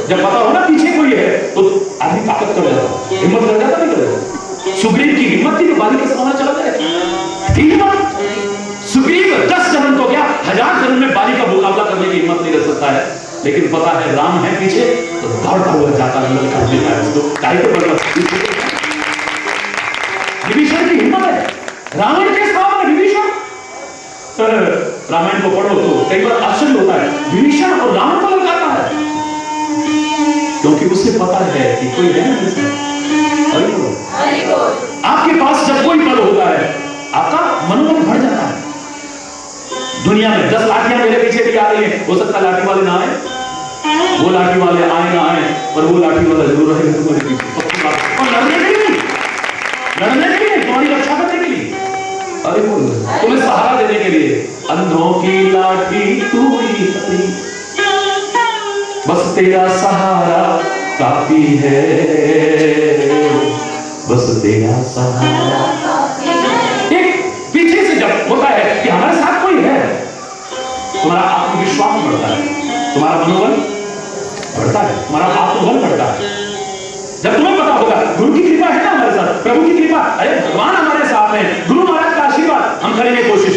[SPEAKER 3] जब पता हो ना पीछे कोई है तो आदमी ताकत कर जाता, हिम्मत कर जाता, नहीं कर। सुग्रीव की हिम्मत थी तो बाली के सामने चला जाए, ठीक है। सुग्रीव 10 जन्म तो क्या 1000 जन्म में बाली का मुकाबला करने की हिम्मत नहीं कर सकता है। लेकिन पता है राम है पीछे तो दौड़ता हुआ जाता है, लड़का देता है उसको। काय को बदला विभीषण की हिम्मत है रावण के सामने। विभीषण, रामायण को पढ़ो तो कई बार आश्चर्य होता है, विभीषण और रावण को लड़काता है, क्योंकि उसे पता है कि कोई है मेरे साथ। आपके पास जब कोई बल होता है, आपका मनोबल बढ़ जाता है। दुनिया में 10 लाठियां मेरे पीछे भी आ रही है, हो सकता है लाठी वाले ना आए, वो लाठी वाले आए ना आए, पर वो लाठी वाला जरूर रहेगा तुम्हारे पीछे। और लड़ने के लिए, तुम्हारी रक्षा करने के लिए, अरे तुम्हें सहारा देने के लिए। अंधों की लाठी तू ही हरी, बस तेरा सहारा काफी है, बस तेरा सहारा। एक पीछे से जब होता है कि हमारे साथ कोई है, तुम्हारा आत्मविश्वास बढ़ता है, तुम्हारा मनोबल बढ़ता है, तुम्हारा आत्मबल बढ़ता है। जब तुम्हें पता होगा गुरु की कृपा है ना हमारे साथ, प्रभु की कृपा, अरे भगवान हमारे साथ है, गुरु महाराज का आशीर्वाद, हम करेंगे कोशिश।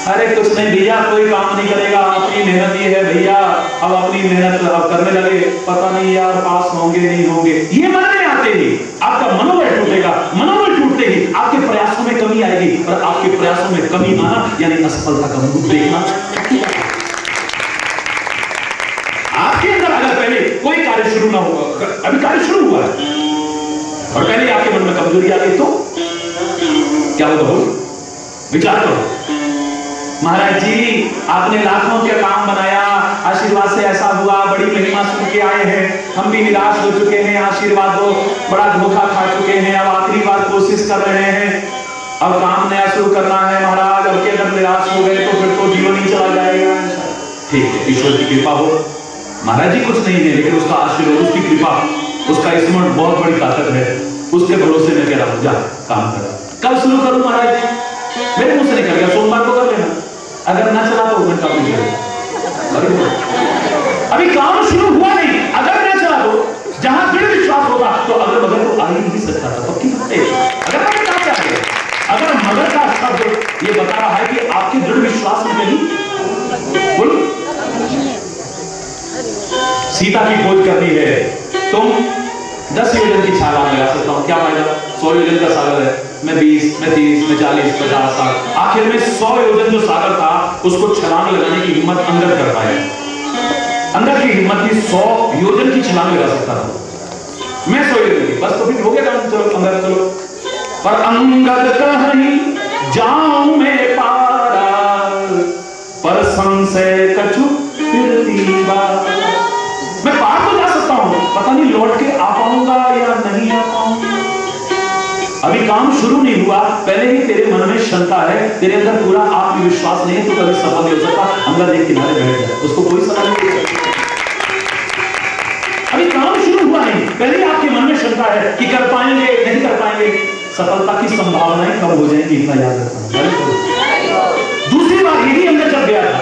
[SPEAKER 3] अरे कुछ नहीं भैया, कोई काम नहीं करेगा, अपनी मेहनत ये है भैया, अब अपनी मेहनत अब करने लगे, पता नहीं यार पास होंगे नहीं होंगे, ये मन में आते ही आपका मनोबल टूटेगा। मनोबल टूटते ही आपके प्रयासों में कमी आएगी, और आपके प्रयासों में कमी आना यानी असफलता का मुख देखना। आपके अंदर अगर पहले कोई कार्य शुरू ना हुआ, अभी कार्य शुरू हुआ है और पहले आपके मन में कमजोरी आ गई, तो क्या होगा? विचार करो। महाराज जी आपने लाखों के काम बनाया, आशीर्वाद से ऐसा हुआ, बड़ी महिमा सुन के आए हैं, हम भी निराश हो चुके हैं, आशीर्वाद दो, बड़ा धोखा खा चुके हैं, अब आखिरी बार कोशिश कर रहे हैं, अब काम नया शुरू करना है महाराज, अब के अगर निराश हो गए तो फिर तो जीवन ही चला जाएगा। ठीक है, ईश्वर की कृपा हो, महाराज जी कुछ नहीं है, लेकिन उसका आशीर्वाद, उसकी कृपा, उसका स्मरण बहुत बड़ी ताकत है, उसके भरोसे में कह रहा हूं, जा काम कर। कल शुरू करूं महाराज जी? मेरे मुंह से निकल गया, सोमवार को कर लेना, अगर ना चला तो घंटा पूछे। अभी काम शुरू हुआ नहीं, अगर ना चला तो जहां दृढ़ विश्वास होगा तो अगर मगर तो आ ही नहीं सकता था, पक्की बात है। अगर मगर ना चाहिए, अगर मगर का शब्द ये बता रहा है कि आपके दृढ़ विश्वास में नहीं, बोल सीता की खोज करनी है, तुम 10 योजन की छलांग लगा सकता हूं, क्या फायदा? 100 योजन का सागर है, मैं 20, मैं 30, मैं 40, 50, 60, आखिर में 100 योजन जो सागर था उसको छलांग लगाने की हिम्मत अंगद कर पाया। अंगद की हिम्मत थी 100 योजन की छलांग लगा सकता था, मैं 100 योजन की, बस तो फिर हो गया काम, चलो अंगद चलो। पर अंगद कहीं जाऊं मैं पार, पर संशय कछु फिरती बार। मैं पार तो जा सकता हूं, पता नहीं लौट के आ पाऊंगा या नहीं आ पाऊंगा। अभी काम शुरू नहीं हुआ, पहले ही तेरे मन में शंका है, तेरे अंदर पूरा आत्मविश्वास नहीं है, तो कभी सफल नहीं हो सकता। अंदर एक किनारे बैठ जाए, उसको कोई सलाह नहीं दे सकता। अभी काम शुरू हुआ नहीं, पहले ही आपके मन में शंका है कि कर पाएंगे नहीं कर पाएंगे, सफलता की संभावनाएं कम हो जाएंगी, इतना याद रखना। दूसरी बार यही अंदर जब गया था,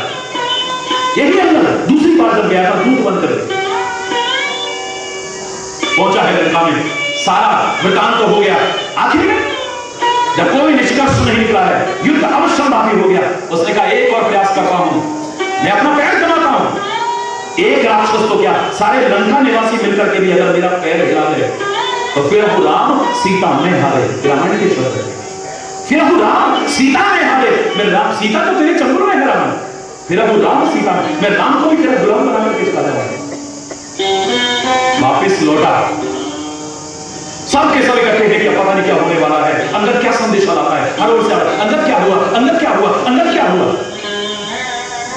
[SPEAKER 3] यही अंदर दूसरी बार जब गया था, दूध बंद कर पहुंचा है लंका में, सारा वृतांत तो हो गया, आखिर में जब कोई निष्कर्ष नहीं निकला है, युद्ध अवश्य बाकी हो गया, उसने कहा एक और प्रयास करता हूं, मैं अपना पैर जमाता हूं। एक राक्षस तो क्या, सारे लंका निवासी मिलकर के भी अगर मेरा पैर हिला दे तो फिर अब राम सीता में हारे, रामायण के शब्द है, फिर अब राम सीता में हारे, मैं राम सीता तो तेरे चंगुल में है राम, फिर अब राम सीता में, मैं राम को भी तेरा गुलाम बनाकर पेश कर रहा हूं। वापिस लौटा, सबके सब इकट्ठे हैं कि पता नहीं क्या होने वाला है, अंदर क्या संदेश लाता है, हर ओर से अंदर क्या हुआ, अंदर क्या हुआ, अंदर क्या हुआ।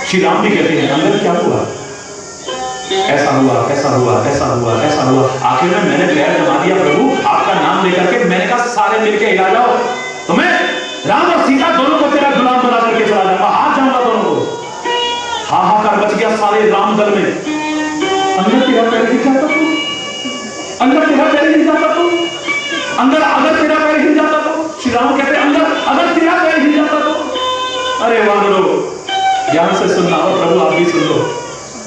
[SPEAKER 3] श्री राम भी कहते हैं अंदर क्या हुआ, ऐसा हुआ, ऐसा हुआ, ऐसा हुआ, ऐसा हुआ, आखिर में मैंने पैर जमा दिया प्रभु आपका नाम लेकर के, मैंने कहा सारे मिलके हिला जाओ, तो मैं राम और सीता दोनों को तेरा गुलाम बना करके चला जाऊंगा, हाथ जाऊंगा दोनों को। हाहाकार बच गया सारे राम दल में। अंदर तेरा पैर हिल जाता तो, अंदर तेरा पैर हिल जाता तो, अंदर अगर तेरा पैर हिल जाता तो, श्री राम कहते हैं अंदर अगर तेरा पैर हिल जाता तो। अरे वानरो ध्यान से सुनना, और प्रभु आप भी सुन लो,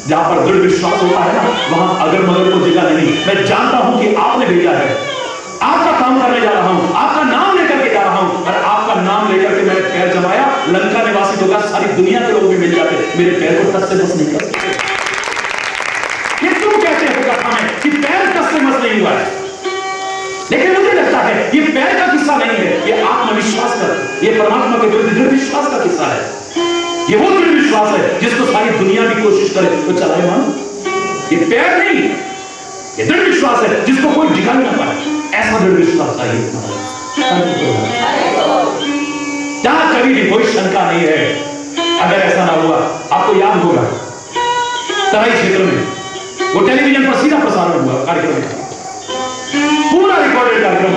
[SPEAKER 3] जहां पर दृढ़ विश्वास होता है ना, वहां अगर मगर को जगह नहीं। मैं जानता हूं कि आपने भेजा है, आपका काम करने जा रहा हूं, आपका नाम लेकर के जा रहा हूं, और आपका नाम लेकर के मैंने पैर जमाया, लंका निवासी तो क्या सारी दुनिया के लोग भी मिल जाते, मेरे पैर को टच से बस नहीं कर सकते। ये तुम कहते हो कथा में कि पैर टच से बस नहीं हुआ है, लेकिन मुझे लगता है ये पैर का किस्सा नहीं है, ये आत्मविश्वास का, ये परमात्मा के प्रति दृढ़ विश्वास का किस्सा है। ये वो दृढ़ विश्वास है जिसको सारी दुनिया भी कोशिश करे तो चलाए मानो। ये पैर नहीं, ये दृढ़ विश्वास है जिसको कोई डिगा ना पाए, ऐसा दृढ़ विश्वास चाहिए। जहां कभी भी कोई शंका नहीं है, अगर ऐसा ना हुआ, आपको याद होगा तराई क्षेत्र में वो टेलीविजन पर सीधा प्रसारण हुआ कार्यक्रम का, पूरा रिकॉर्डेड कार्यक्रम,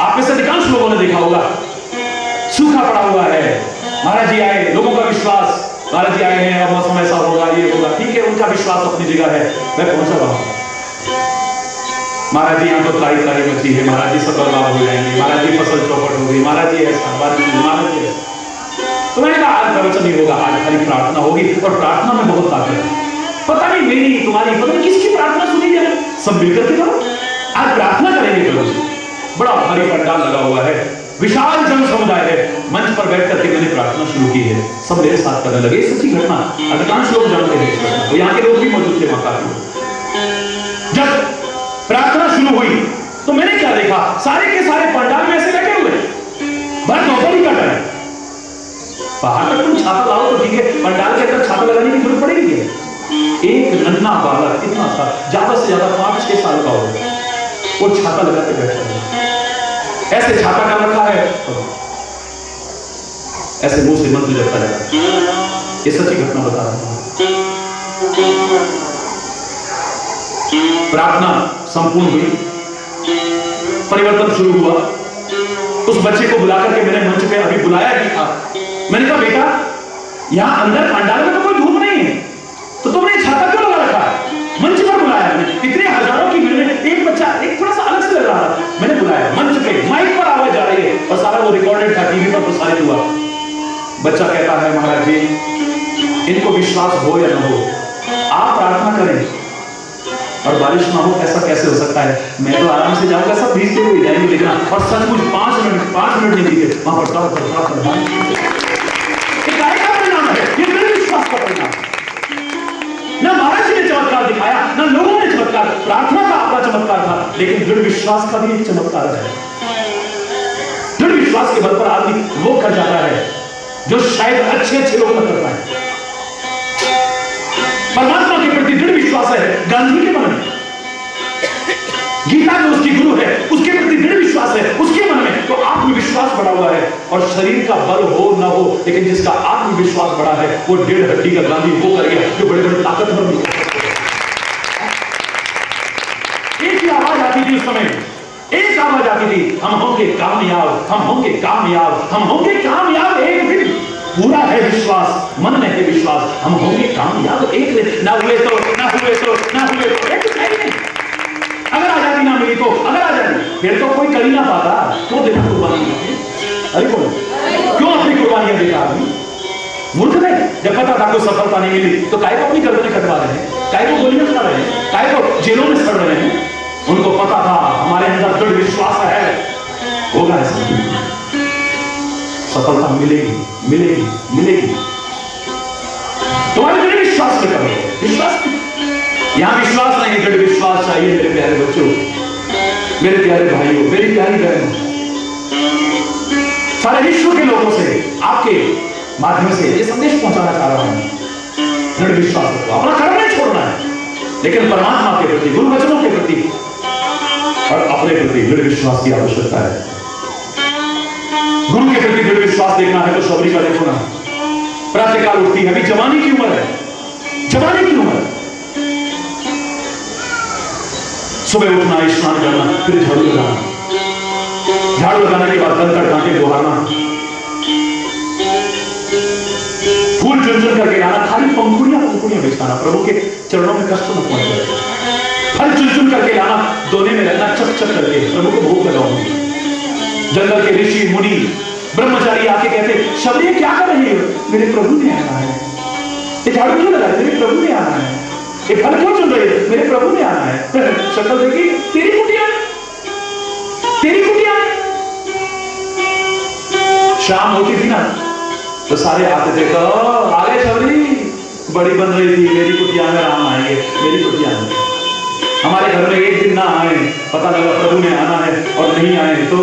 [SPEAKER 3] आप में से अधिकांश लोगों ने देखा होगा। सूखा पड़ा हुआ है, महाराज जी आए, लोगों का विश्वास, महाराज जी आए हैं, अब मौसम ऐसा होगा, ये होगा, ठीक है, उनका विश्वास अपनी जगह है। मैं पहुंचा वहां, महाराज जी यहाँ तो तराई तराई मची है, महाराज जी सब बर्बाद हो जाएंगे, महाराज जी फसल चौपट हो गई, महाराज जी ऐसा, महाराज जी ऐसा। तो मैंने कहा आज प्रवचन नहीं होगा, आज खाली प्रार्थना होगी, और प्रार्थना में बहुत ताकत है। पता नहीं मेरी तुम्हारी पता नहीं किसकी प्रार्थना सुनी जाए, सब मिलकर के करो। आज प्रार्थना करेंगे प्रभु से। बड़ा भारी पंडाल लगा हुआ है, विशाल जन समुदाय है। मंच पर बैठ करके मैंने प्रार्थना शुरू की है, सब मेरे साथ करने लगे। सच्ची घटना, अधिकांश लोग जानते हैं और यहाँ के लोग भी मौजूद थे वहां काफी। जब प्रार्थना शुरू हुई तो मैंने क्या देखा, सारे के सारे पंडाल में ऐसे बैठे हुए, बस दोपहर का टाइम। बाहर तक तुम छाता लाओ तो ठीक है, पंडाल के अंदर छाता लगाने की जरूरत पड़ेगी। एक नन्हा बालक, इतना सा, ज्यादा से ज्यादा 5-6 साल का हो, वो छाता लगा के बैठा है। ऐसे छाता का रखा है, ऐसे मुंह से मंत्र जपता जाता। ये सच्ची घटना बता रहा हूं। प्रार्थना संपूर्ण हुई, परिवर्तन शुरू हुआ। उस बच्चे को बुला करके मैंने मंच पे अभी बुलाया ही था। मैंने कहा बेटा, यहां अंदर पंडाल में तो कोई धूप नहीं है, तो तुमने छाता क्यों लगा रखा है? मंच पर बुलाया मैंने, इतने हजारों की भीड़ में एक बच्चा एक थोड़ा सा अलग से लग रहा था, मैंने बुलाया मंच पे, माइक पर आवाज जा रही है और सारा वो रिकॉर्डेड था, टीवी पर प्रसारित हुआ। बच्चा कहता है महाराज जी, इनको विश्वास हो या ना हो, आप प्रार्थना करें और बारिश ना हो, ऐसा कैसे हो सकता है? मैं तो आराम से जाऊंगा, सब भीजते हुए जाएंगे, लेकिन और सचमुच 5 मिनट नहीं दिए वहां पर। परिणाम है ये, मेरे विश्वास का परिणाम। ना महाराज जी ने चमत्कार दिखाया, ना लोगों ने चमत्कार, प्रार्थना का अपना चमत्कार था, लेकिन दृढ़ विश्वास का भी एक चमत्कार है। दृढ़ विश्वास के बल पर आदमी वो कर जाता है जो शायद अच्छे लोग न कर पाए। परमात्मा के प्रति दृढ़ विश्वास है गांधी के मन में, गीता में उसकी गुरु है, उसके प्रति दृढ़ विश्वास है उसके मन में, तो आत्मविश्वास बढ़ा हुआ है। और शरीर का बल हो ना हो, लेकिन जिसका आत्मविश्वास बढ़ा है वो 1.5 हड्डी का गांधी वो कर गया जो बड़े बड़े ताकतवर नहीं कर सकते। एक ही आवाज आती थी उस समय, एक आवाज आती थी, हम होंगे कामयाब, हम होंगे कामयाब, हम होंगे कामयाब एक दिन। पूरा है विश्वास, मन में है विश्वास, हम होंगे कामयाब एक दिन। ना हुए तो एक नहीं। अगर आजादी ना मिली तो, अगर आजादी फिर तो कोई कर ही ना पाता, क्यों देना कुर्बानी? अरे बोलो, क्यों अपनी कुर्बानियां देता आदमी? मूर्ख है। जब पता था कोई सफलता नहीं मिली तो काहे को अपनी गर्दनें कटवा रहे हैं, काहे को गोलियां चला रहे हैं, काहे को जेलों में सड़ रहे हैं? उनको पता था हमारे अंदर दृढ़ विश्वास है, होगा ऐसा, सफलता मिलेगी मिलेगी मिलेगी। तुम्हारे दृढ़ विश्वास में करो, विश्वास यहां विश्वास नहीं, दृढ़ विश्वास चाहिए। मेरे प्यारे बच्चों, मेरे प्यारे भाइयों, मेरी प्यारी बहनों, सारे विश्व के लोगों से आपके माध्यम से ये संदेश पहुंचाना चाह रहा हूं। दृढ़ विश्वास रखो, अपना कर्म नहीं छोड़ना है, लेकिन परमात्मा के प्रति, गुरु वचनों के प्रति और अपने प्रति दृढ़ विश्वास की आवश्यकता है। गुरु के प्रति दृढ़ विश्वास देखना है तो शबरी का देखो ना, प्रातःकाल उठती है, अभी जवानी की उम्र है, जवानी की उम्र। सुबह उठना, स्नान करना, फिर झाड़ू लगाना, झाड़ू लगाने के बाद कंकड़ कांटे दोहराना, फूल चुन करके लाना, खाली पंखुड़ियां बिछाना, प्रभु के चरणों में कष्ट न पहुंचे, फल चुन करके लाना, दोने में रखना, चक चक करके प्रभु को भोग लगाऊंगी। जंगल के ऋषि मुनि ब्रह्मचारी आके कहते, शबरी क्या कर रही हो? मेरे प्रभु ने आना है। ये झाड़ू क्यों लगाए? मेरे प्रभु ने आना है। ये फल क्यों चुन रही है? मेरे प्रभु ने आना है। शक्ल देखी, तेरी कुटिया, तेरी कुटिया। शाम होती थी ना तो सारे आते थे, आगे शबरी बड़ी बन रही थी, मेरी कुटिया में राम आएंगे, मेरी कुटिया में। हमारे घर में एक दिन ना आए, पता लगा प्रभु ने आना है और नहीं आए तो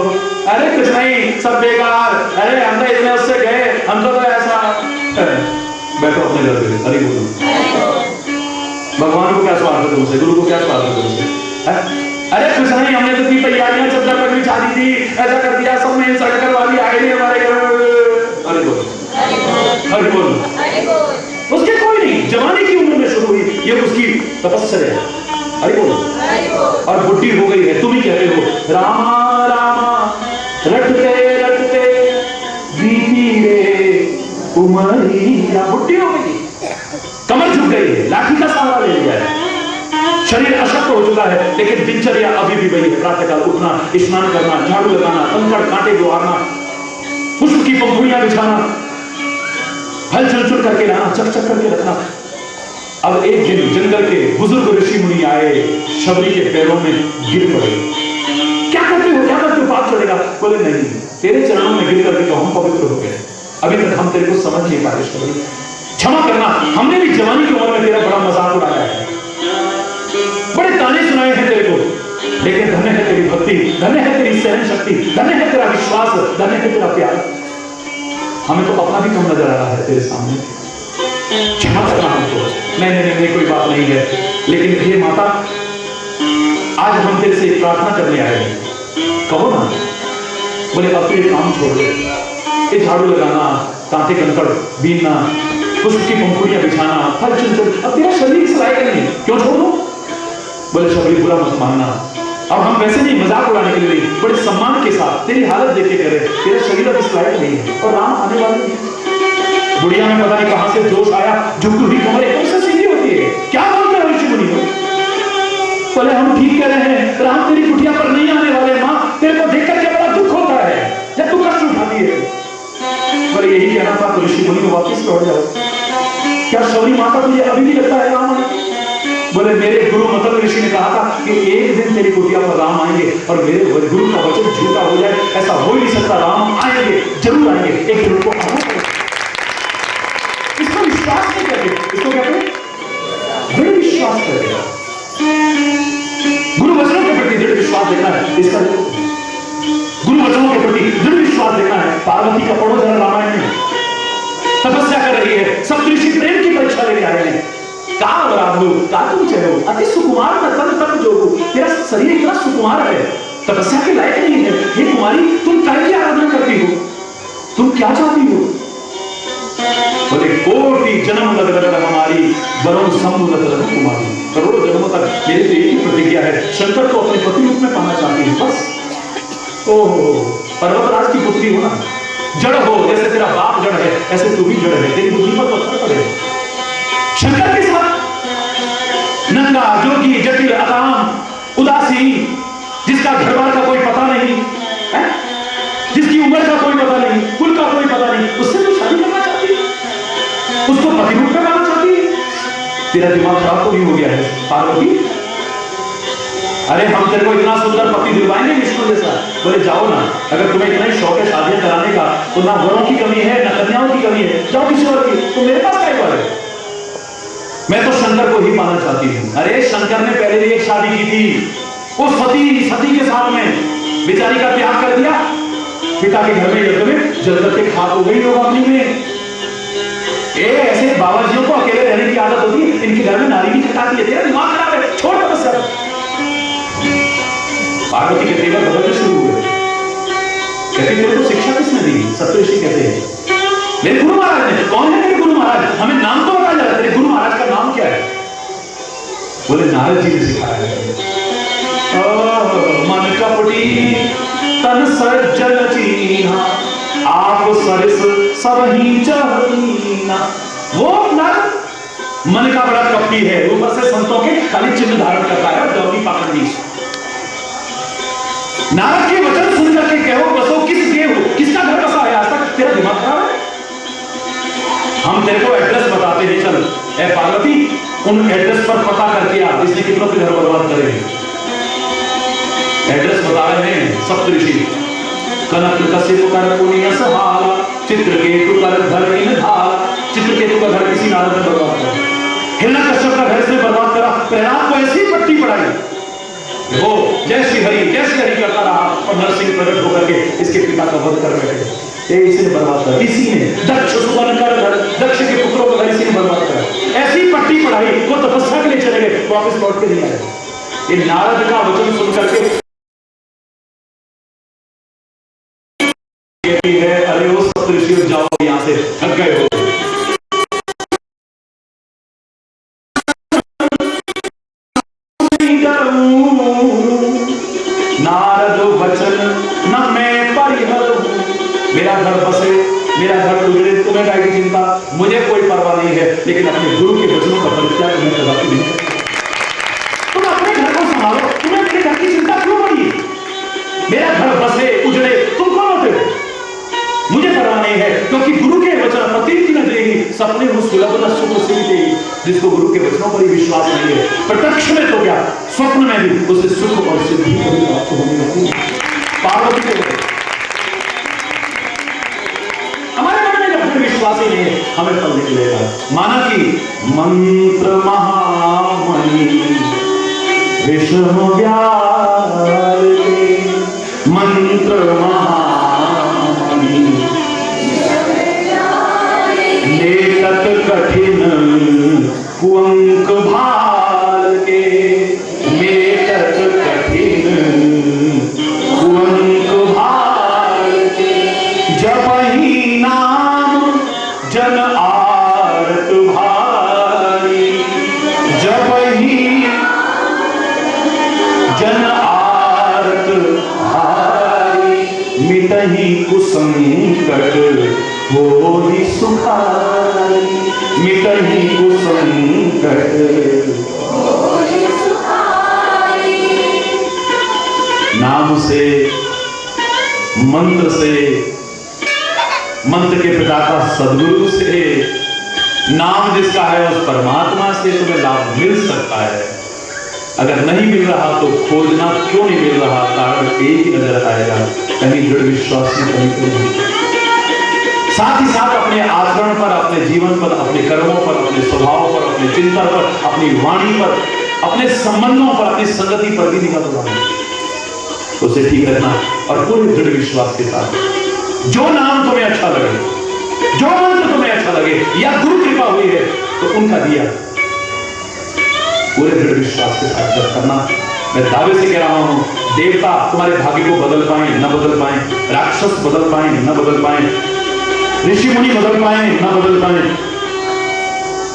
[SPEAKER 3] अरे कुछ नहीं, सब बेकार, अरे हम तो इतने उससे गए, हमको तो ऐसा। बैठो अपने घर पे, हरि बोलो। भगवान को क्या स्वार्थ है तुमसे, गुरु को क्या स्वार्थ है तुमसे? अरे कुछ नहीं, हमने तो इतनी तैयारियां चद्दर पर बिछा दी थी, ऐसा कर दिया, सब में इंसल्ट करवा दी, आए नहीं हमारे घर में। हरि बोलो, हरि बोलो। उसके कोई नहीं, जवानी की उम्र में शुरू हुई ये उसकी तपस्या है। अरे बोलो, और बुढ़ी हो गई है, तुम ही कहते हो रामा रामा रटते रटते बीती रे उमरिया। बुढ़ी हो गई, कमर झुक गई है, लाठी का सहारा ले लिया है, शरीर अशक्त हो चुका है, लेकिन दिनचर्या अभी भी वही है। प्रातःकाल उठना, स्नान करना, झाड़ू लगाना, कंकड़ कांटे गुहारना, पुष्प की पंखुड़ियां बिछाना, फल चुन चुन करके लाना, चक चक करके रखना, अब एक दिन जंगल के बुजुर्ग ऋषि मुनि आए, शबरी के पैरों में गिर पड़े। क्या करते हो, क्या करते हो, पाप चढ़ेगा? बोले नहीं, तेरे चरणों में गिर करके तो हम पवित्र हो गए, अभी तक हम तेरे को समझ नहीं पाए शबरी, क्षमा करना, हमने भी जवानी की उम्र में तेरा बड़ा मजाक उड़ाया है, बड़े ताने सुनाए हैं तेरे को, लेकिन धन्य है तेरी भक्ति, धन्य है तेरी सहन शक्ति, धन्य है तेरा विश्वास, धन्य है तेरा प्यार। हमें तो अपना भी कम नजर आ रहा है तेरे सामने, क्षमा करना हमको। नहीं नहीं नहीं, कोई बात नहीं है, लेकिन हे माता, आज हम तेरे से एक प्रार्थना करने आए हैं, कहो ना। बोले अब तो ये काम छोड़ दे, ये झाड़ू लगाना, कांटे कंकड़ बीनना, पुष्प की पंखुड़ियां बिछाना, फल चुन चुन, अब तेरा शरीर इस लायक नहीं, क्यों छोड़ दो? बोले शबरी बुरा मत मानना, अब हम वैसे नहीं, मजाक उड़ाने के लिए नहीं, बड़े सम्मान के साथ तेरी हालत देख के करे, तेरा शरीर अब इस लायक नहीं है और राम आने वाले हैं। बुढ़िया में पता नहीं कहां से जोश आया, झुकी हुई कमर एकदम से सीधी होती है, क्या बोलते हो ऋषि मुनि हो? बोले हम ठीक कह रहे हैं, राम तेरी कुटिया पर नहीं आने वाले, माँ तेरे को देखकर क्या बड़ा दुख होता है जब तू कष्ट उठाती है। बोले यही कहना था तो ऋषि मुनि को वापिस लौट जाओ। क्या शबरी माता तुझे अभी भी लगता है राम आए? बोले मेरे गुरु मतलब ऋषि ने कहा था कि एक दिन तेरी कुटिया पर राम आएंगे और मेरे गुरु का वचन झूठा हो जाए, ऐसा हो ही नहीं सकता, राम आएंगे, जरूर आएंगे, एक दिन को इसको विश्वास नहीं करते, इसको कहते हैं दृढ़ विश्वास करते, गुरु वचनों के प्रति दृढ़ विश्वास देखना है, इसका गुरु वचनों के प्रति दृढ़ विश्वास देखना है। पार्वती का पढ़ो जरा रामायण में, तपस्या कर रही है, सप्तऋषि प्रेम की परीक्षा लेके आए हैं, का अपराध हो, का तुम चलो, अति सुकुमार न तन तन जोगो, तेरा शरीर इतना सुकुमार है, तपस्या के लायक नहीं है, हे कुमारी तुम काय की आराधना करती हो, तुम क्या चाहती हो? बोले कोटि जन्म लग लग हमारी वरुण समूह लग लग कुमारी, करोड़ों जन्मों तक मेरी तो एक ही प्रतिज्ञा है, शंकर को अपने पति रूप में पाना चाहती है बस। ओहो, पर्वतराज की पुत्री हो ना, जड़ हो, जैसे तेरा बाप जड़ है ऐसे तू भी जड़ है, तेरी बुद्धि पर पत्थर पड़े। शंकर के साथ नंगा जोगी जटिल अकाम उदासीन, जिसका घर बार का कोई पता नहीं है, जिसकी उम्र का कोई पता नहीं, कुल का कोई पता नहीं, उससे तू शादी करना चाहती है, उसको पति रूप में पाना चाहती है? तेरा दिमाग खराब तो नहीं हो गया है पार्वती? अरे हम तेरे को इतना सुंदर पति दिलवाएंगे विष्णु जैसा। बोले जाओ ना, अगर तुम्हें इतना ही शौक है शादियां कराने का, तो ना वरों की कमी है ना कन्याओं की कमी है, जाओ किसी और की, तो मेरे पास क्या है? मैं तो शंकर को ही पाना चाहती हूँ। अरे शंकर ने पहले भी एक शादी की थी, उस सती के साथ में बेचारी का त्याग कर दिया, पिता के घर में यज्ञ में जल करके खाक हो गई लोग अपनी में। ऐसे बाबाजियों को अकेले रहने की आदत होती है, इनके घर में नारी भी खटाती है, तेरा दिमाग खराब है, छोड़ तपस्या। पार्वती के तेवर बदलने शुरू हुए, कहते तेरे को शिक्षा किसने दी? सप्तऋषि कहते हैं मेरे गुरु महाराज ने। कौन है तेरे गुरु महाराज? हमें नाम तो बता जरा, तेरे गुरु महाराज का नाम क्या है? बोले नारद जी ने सिखाया है। मन कपटी तन सज्जन चीना, आप सरस सब ही चहीना। वो नर मन का बड़ा कपटी है, ऊपर से संतों के खाली चिन्ह धारण करता है, गौरी पाखंडी। नारद के वचन सुन करके कहो बसो किस के हो, किसका घर बसा है आज तक? तेरा दिमाग खराब है? हम तेरे को एड्रेस बताते हैं, चल ए पार्वती उन एड्रेस पर पता करके आ, इसने कितनों के घर बर्बाद करे। एड्रेस बता रहे हैं सप्तऋषि। कनक कश्यप कर पुण्य सहाला, चित्रकेतु कर घर इन धाला। चित्रकेतु का घर किसी नारद ने बर्बाद करा, हिरण्यकश्यप का घर इसने बर्बाद करा, प्रहलाद को ऐसी पट्टी पड़ाई, वो जय श्री हरि करता रहा और नरसिंह प्रकट होकर के इसके पिता का वध कर बैठे। इसी ने बर्बाद करा, इसी ने दक्ष सुवन कर दक्ष के पुत्रों को इसी ने बर्बाद करा। ऐसी पट्टी पढ़ाई, वो तपस्या के लिए चले गए, वापस लौट के नहीं आए। ये नारद का वचन सुन करके है, अरे वो सप्तऋषि जाओ यहां से, थक गए हो। नारद वचन न मैं परिहर, मेरा घर बसे मेरा घर उजड़े, तुम्हें क्या की चिंता, मुझे कोई परवाह नहीं है, लेकिन अपने गुरु के वचनों का परित्याग मैं कदापि नहीं करता। तुम अपने घर को संभालो, तुम्हें मेरे घर की चिंता क्यों पड़ी? मेरा घर बसे उजड़े, तुम कौन होते हो? मुझे परवाह नहीं है, क्योंकि गुरु के वचन प्रतीक न देगी सपने हो सुलभ न सुख सीते, जिसको गुरु के वचनों पर ही विश्वास नहीं है, प्रत्यक्ष में तो क्या स्वप्न में भी उसे सुख और सिद्धि कभी प्राप्त होने लगती है। पार्वती के हमारे मन में जब विश्वास ही नहीं है, हमें फल नहीं मिलेगा। माना कि मंत्र महामणि विष्णु व्याल के, मंत्र महामणि लेखत कठिन कुअंक भाल के, लेखत कठिन कुअंक भाल के, जपहि नाम जन आरत भारी, जपहि जन आरत भारी, मिटहि कुसंकट होहि सुखारी, मिटहि कुसंकट होहि सुखारी। नाम से, मंत्र से, मंत्र के प्रदाता सद्गुरु से, नाम जिसका है उस परमात्मा से तुम्हें लाभ मिल सकता है। अगर नहीं मिल रहा तो खोजना क्यों नहीं मिल रहा, कारण एक ही नजर आएगा, कहीं दृढ़ विश्वास में कहीं तो नहीं। साथ ही साथ अपने आचरण पर, अपने जीवन पर, अपने कर्मों पर, अपने स्वभाव पर, अपने चिंतन पर, अपनी वाणी पर, अपने संबंधों पर, अपनी संगति पर भी निगाह लगाना, उसे ठीक रखना और पूरे दृढ़ विश्वास के साथ जो नाम तुम्हें अच्छा लगे, जो मंत्र तुम्हें अच्छा लगे या गुरु कृपा हुई है तो उनका दिया पूरे दृढ़ विश्वास के साथ जब करना। मैं दावे से कह रहा हूं, देवता तुम्हारे भाग्य को बदल पाए न बदल पाए, राक्षस बदल पाए न बदल पाए, ऋषि मुनि बदल पाए न बदल पाए,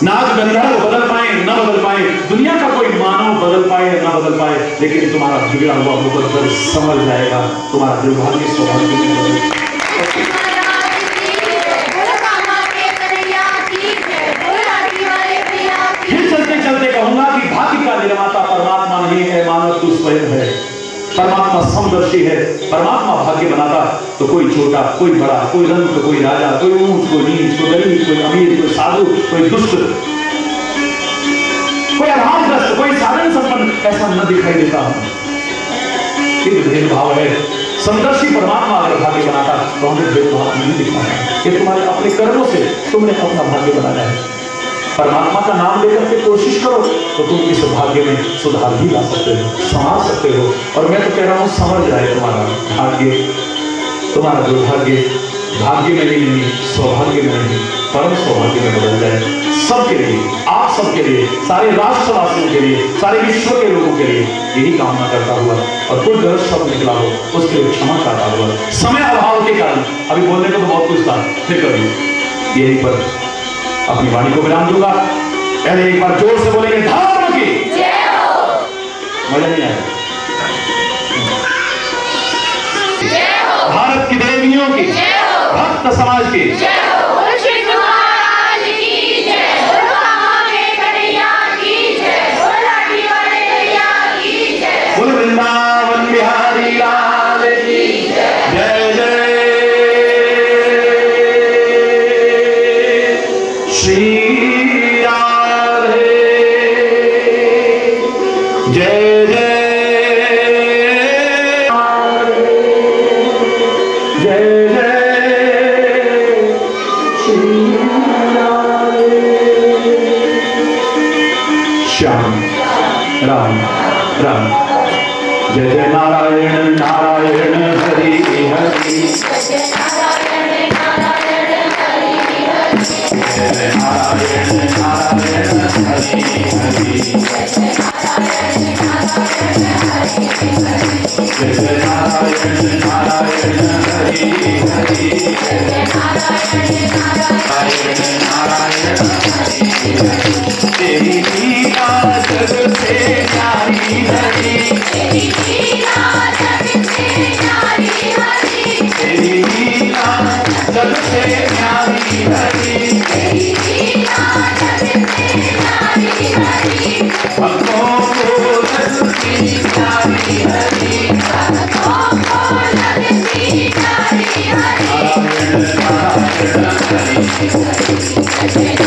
[SPEAKER 3] नाग गंधर्व बदल पाए न बदल पाए, दुनिया का कोई मानव बदल पाए न बदल पाए, लेकिन तुम्हारा बिगड़ा हुआ मुकद्दर समझ जाएगा, तुम्हारा दुर्भाग्य सौभाग्य। फिर चलते चलते कहूंगा कि भाग्य का निर्माता परमात्मा नहीं है, मानव तू स्वयं है। परमात्मा समदर्शी है, परमात्मा भाग्य बनाता तो कोई छोटा, कोई बड़ा, कोई रंग, कोई राजा, कोई ऊंच, कोई नीच, कोई गरीब, कोई अमीर, कोई साधु, कोई दुष्ट, कोई अभावग्रस्त, कोई साधन संपन्न, ऐसा न दिखाई देता हमें। भेदभाव है। समदर्शी परमात्मा अगर भाग्य बनाता तो हमें भेदभाव नहीं दिखाता। ये तुम्हारे अपने कर्मों से तुमने अपना भाग्य बनाया है। परमात्मा का नाम लेकर के कोशिश करो तो तुम इस भाग्य में सुधार भी ला सकते हो, संभाल सकते हो। और मैं तो कह रहा हूं समझ जाए तुम्हारा भाग्य, तुम्हारा दुर्भाग्य भाग्य में भी नहीं, सौभाग्य में नहीं, परम सौभाग्य में बदल जाए। सबके लिए, आप सबके लिए, सारे राष्ट्रवासियों के लिए, सारे विश्व के लोगों के लिए यही कामना करता हुआ और कोई गलत शब्द निकला हो उसके लिए क्षमा चाहता हुआ, समय अभाव के कारण अभी बोलने को तो बहुत कुछ था, फिर कभी यही पर अपनी वाणी को विराम दूंगा। पहले एक बार जोर से बोलेंगे धर्म की जय हो। मजा नहीं आया?
[SPEAKER 4] जय हो।
[SPEAKER 3] भारत की देवियों की जय हो। भक्त समाज की
[SPEAKER 4] जय हो। श्री महाराज की जय। कामा के कन्हैया की जय। लाठी वाले भैया की जय।
[SPEAKER 3] बोल वृंदावन बिहारी लाल की जय। जय जय श्री राधे, जय जय जय जय श्री राधे। श्याम राम राम, जय जय नारायण नारायण हरि हरि, जय नारायण नारायण हरि हरि, जय नारायण नारायण हरि हरि, जय नारायण नारायण हरि हरि। तेरी लीला जग से न्यारी हरि, तेरी लीला जग से न्यारी हरि, तेरी लीला जग से न्यारी हरि, तेरी लीला जग से न्यारी हरि। भक्तों को लगती प्यारी हरि, भक्तों को लगती प्यारी हरि। नारायण नारायण हरि हरि।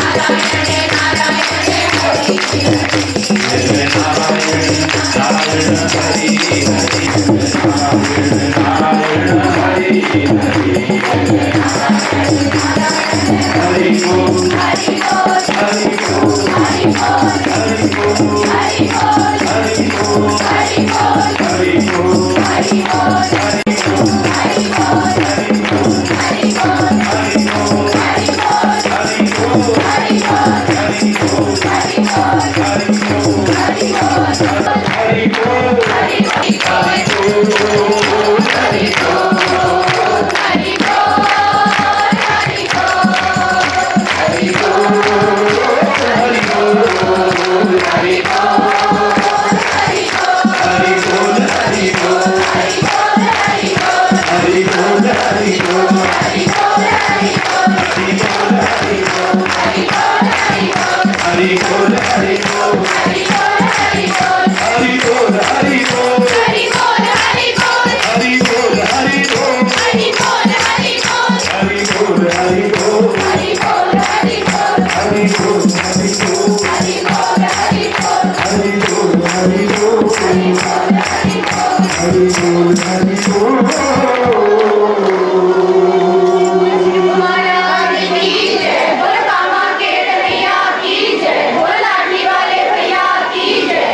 [SPEAKER 4] महाराज की जय, बोल कामा के कन्हैया की जय, बोल लाठी वाले भैया की जय।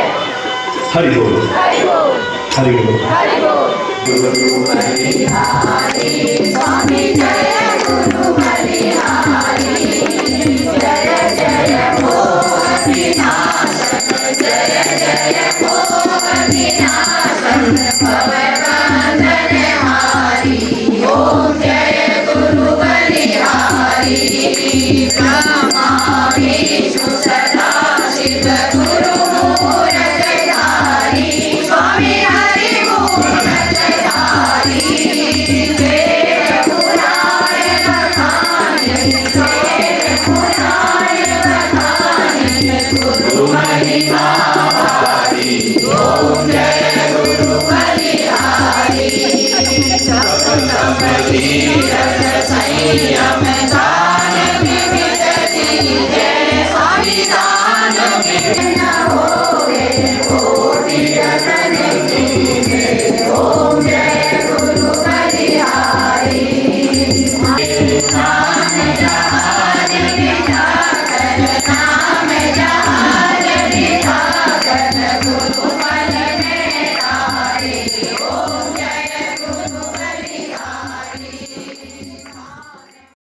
[SPEAKER 3] हरि बोल
[SPEAKER 4] हरि बोल
[SPEAKER 3] हरि बोल
[SPEAKER 4] हरि बोल। गुरु बलिहारी स्वामी जय गुरु बलिहारी, जय जय मोह विनाशन, जय जय मोह विनाशन, भव बंधन हारी। ओम जय गुरु बलिहारी, ब्रह्मा विष्णु सदा शिव गुरु मूर्तधारी, स्वामी हरि मूर्तधारी। वेद पुराण बखान, वेद पुराण बखान, गुरु महिमा भारी। ओम जय गुरु बलिहारी। सप्तमती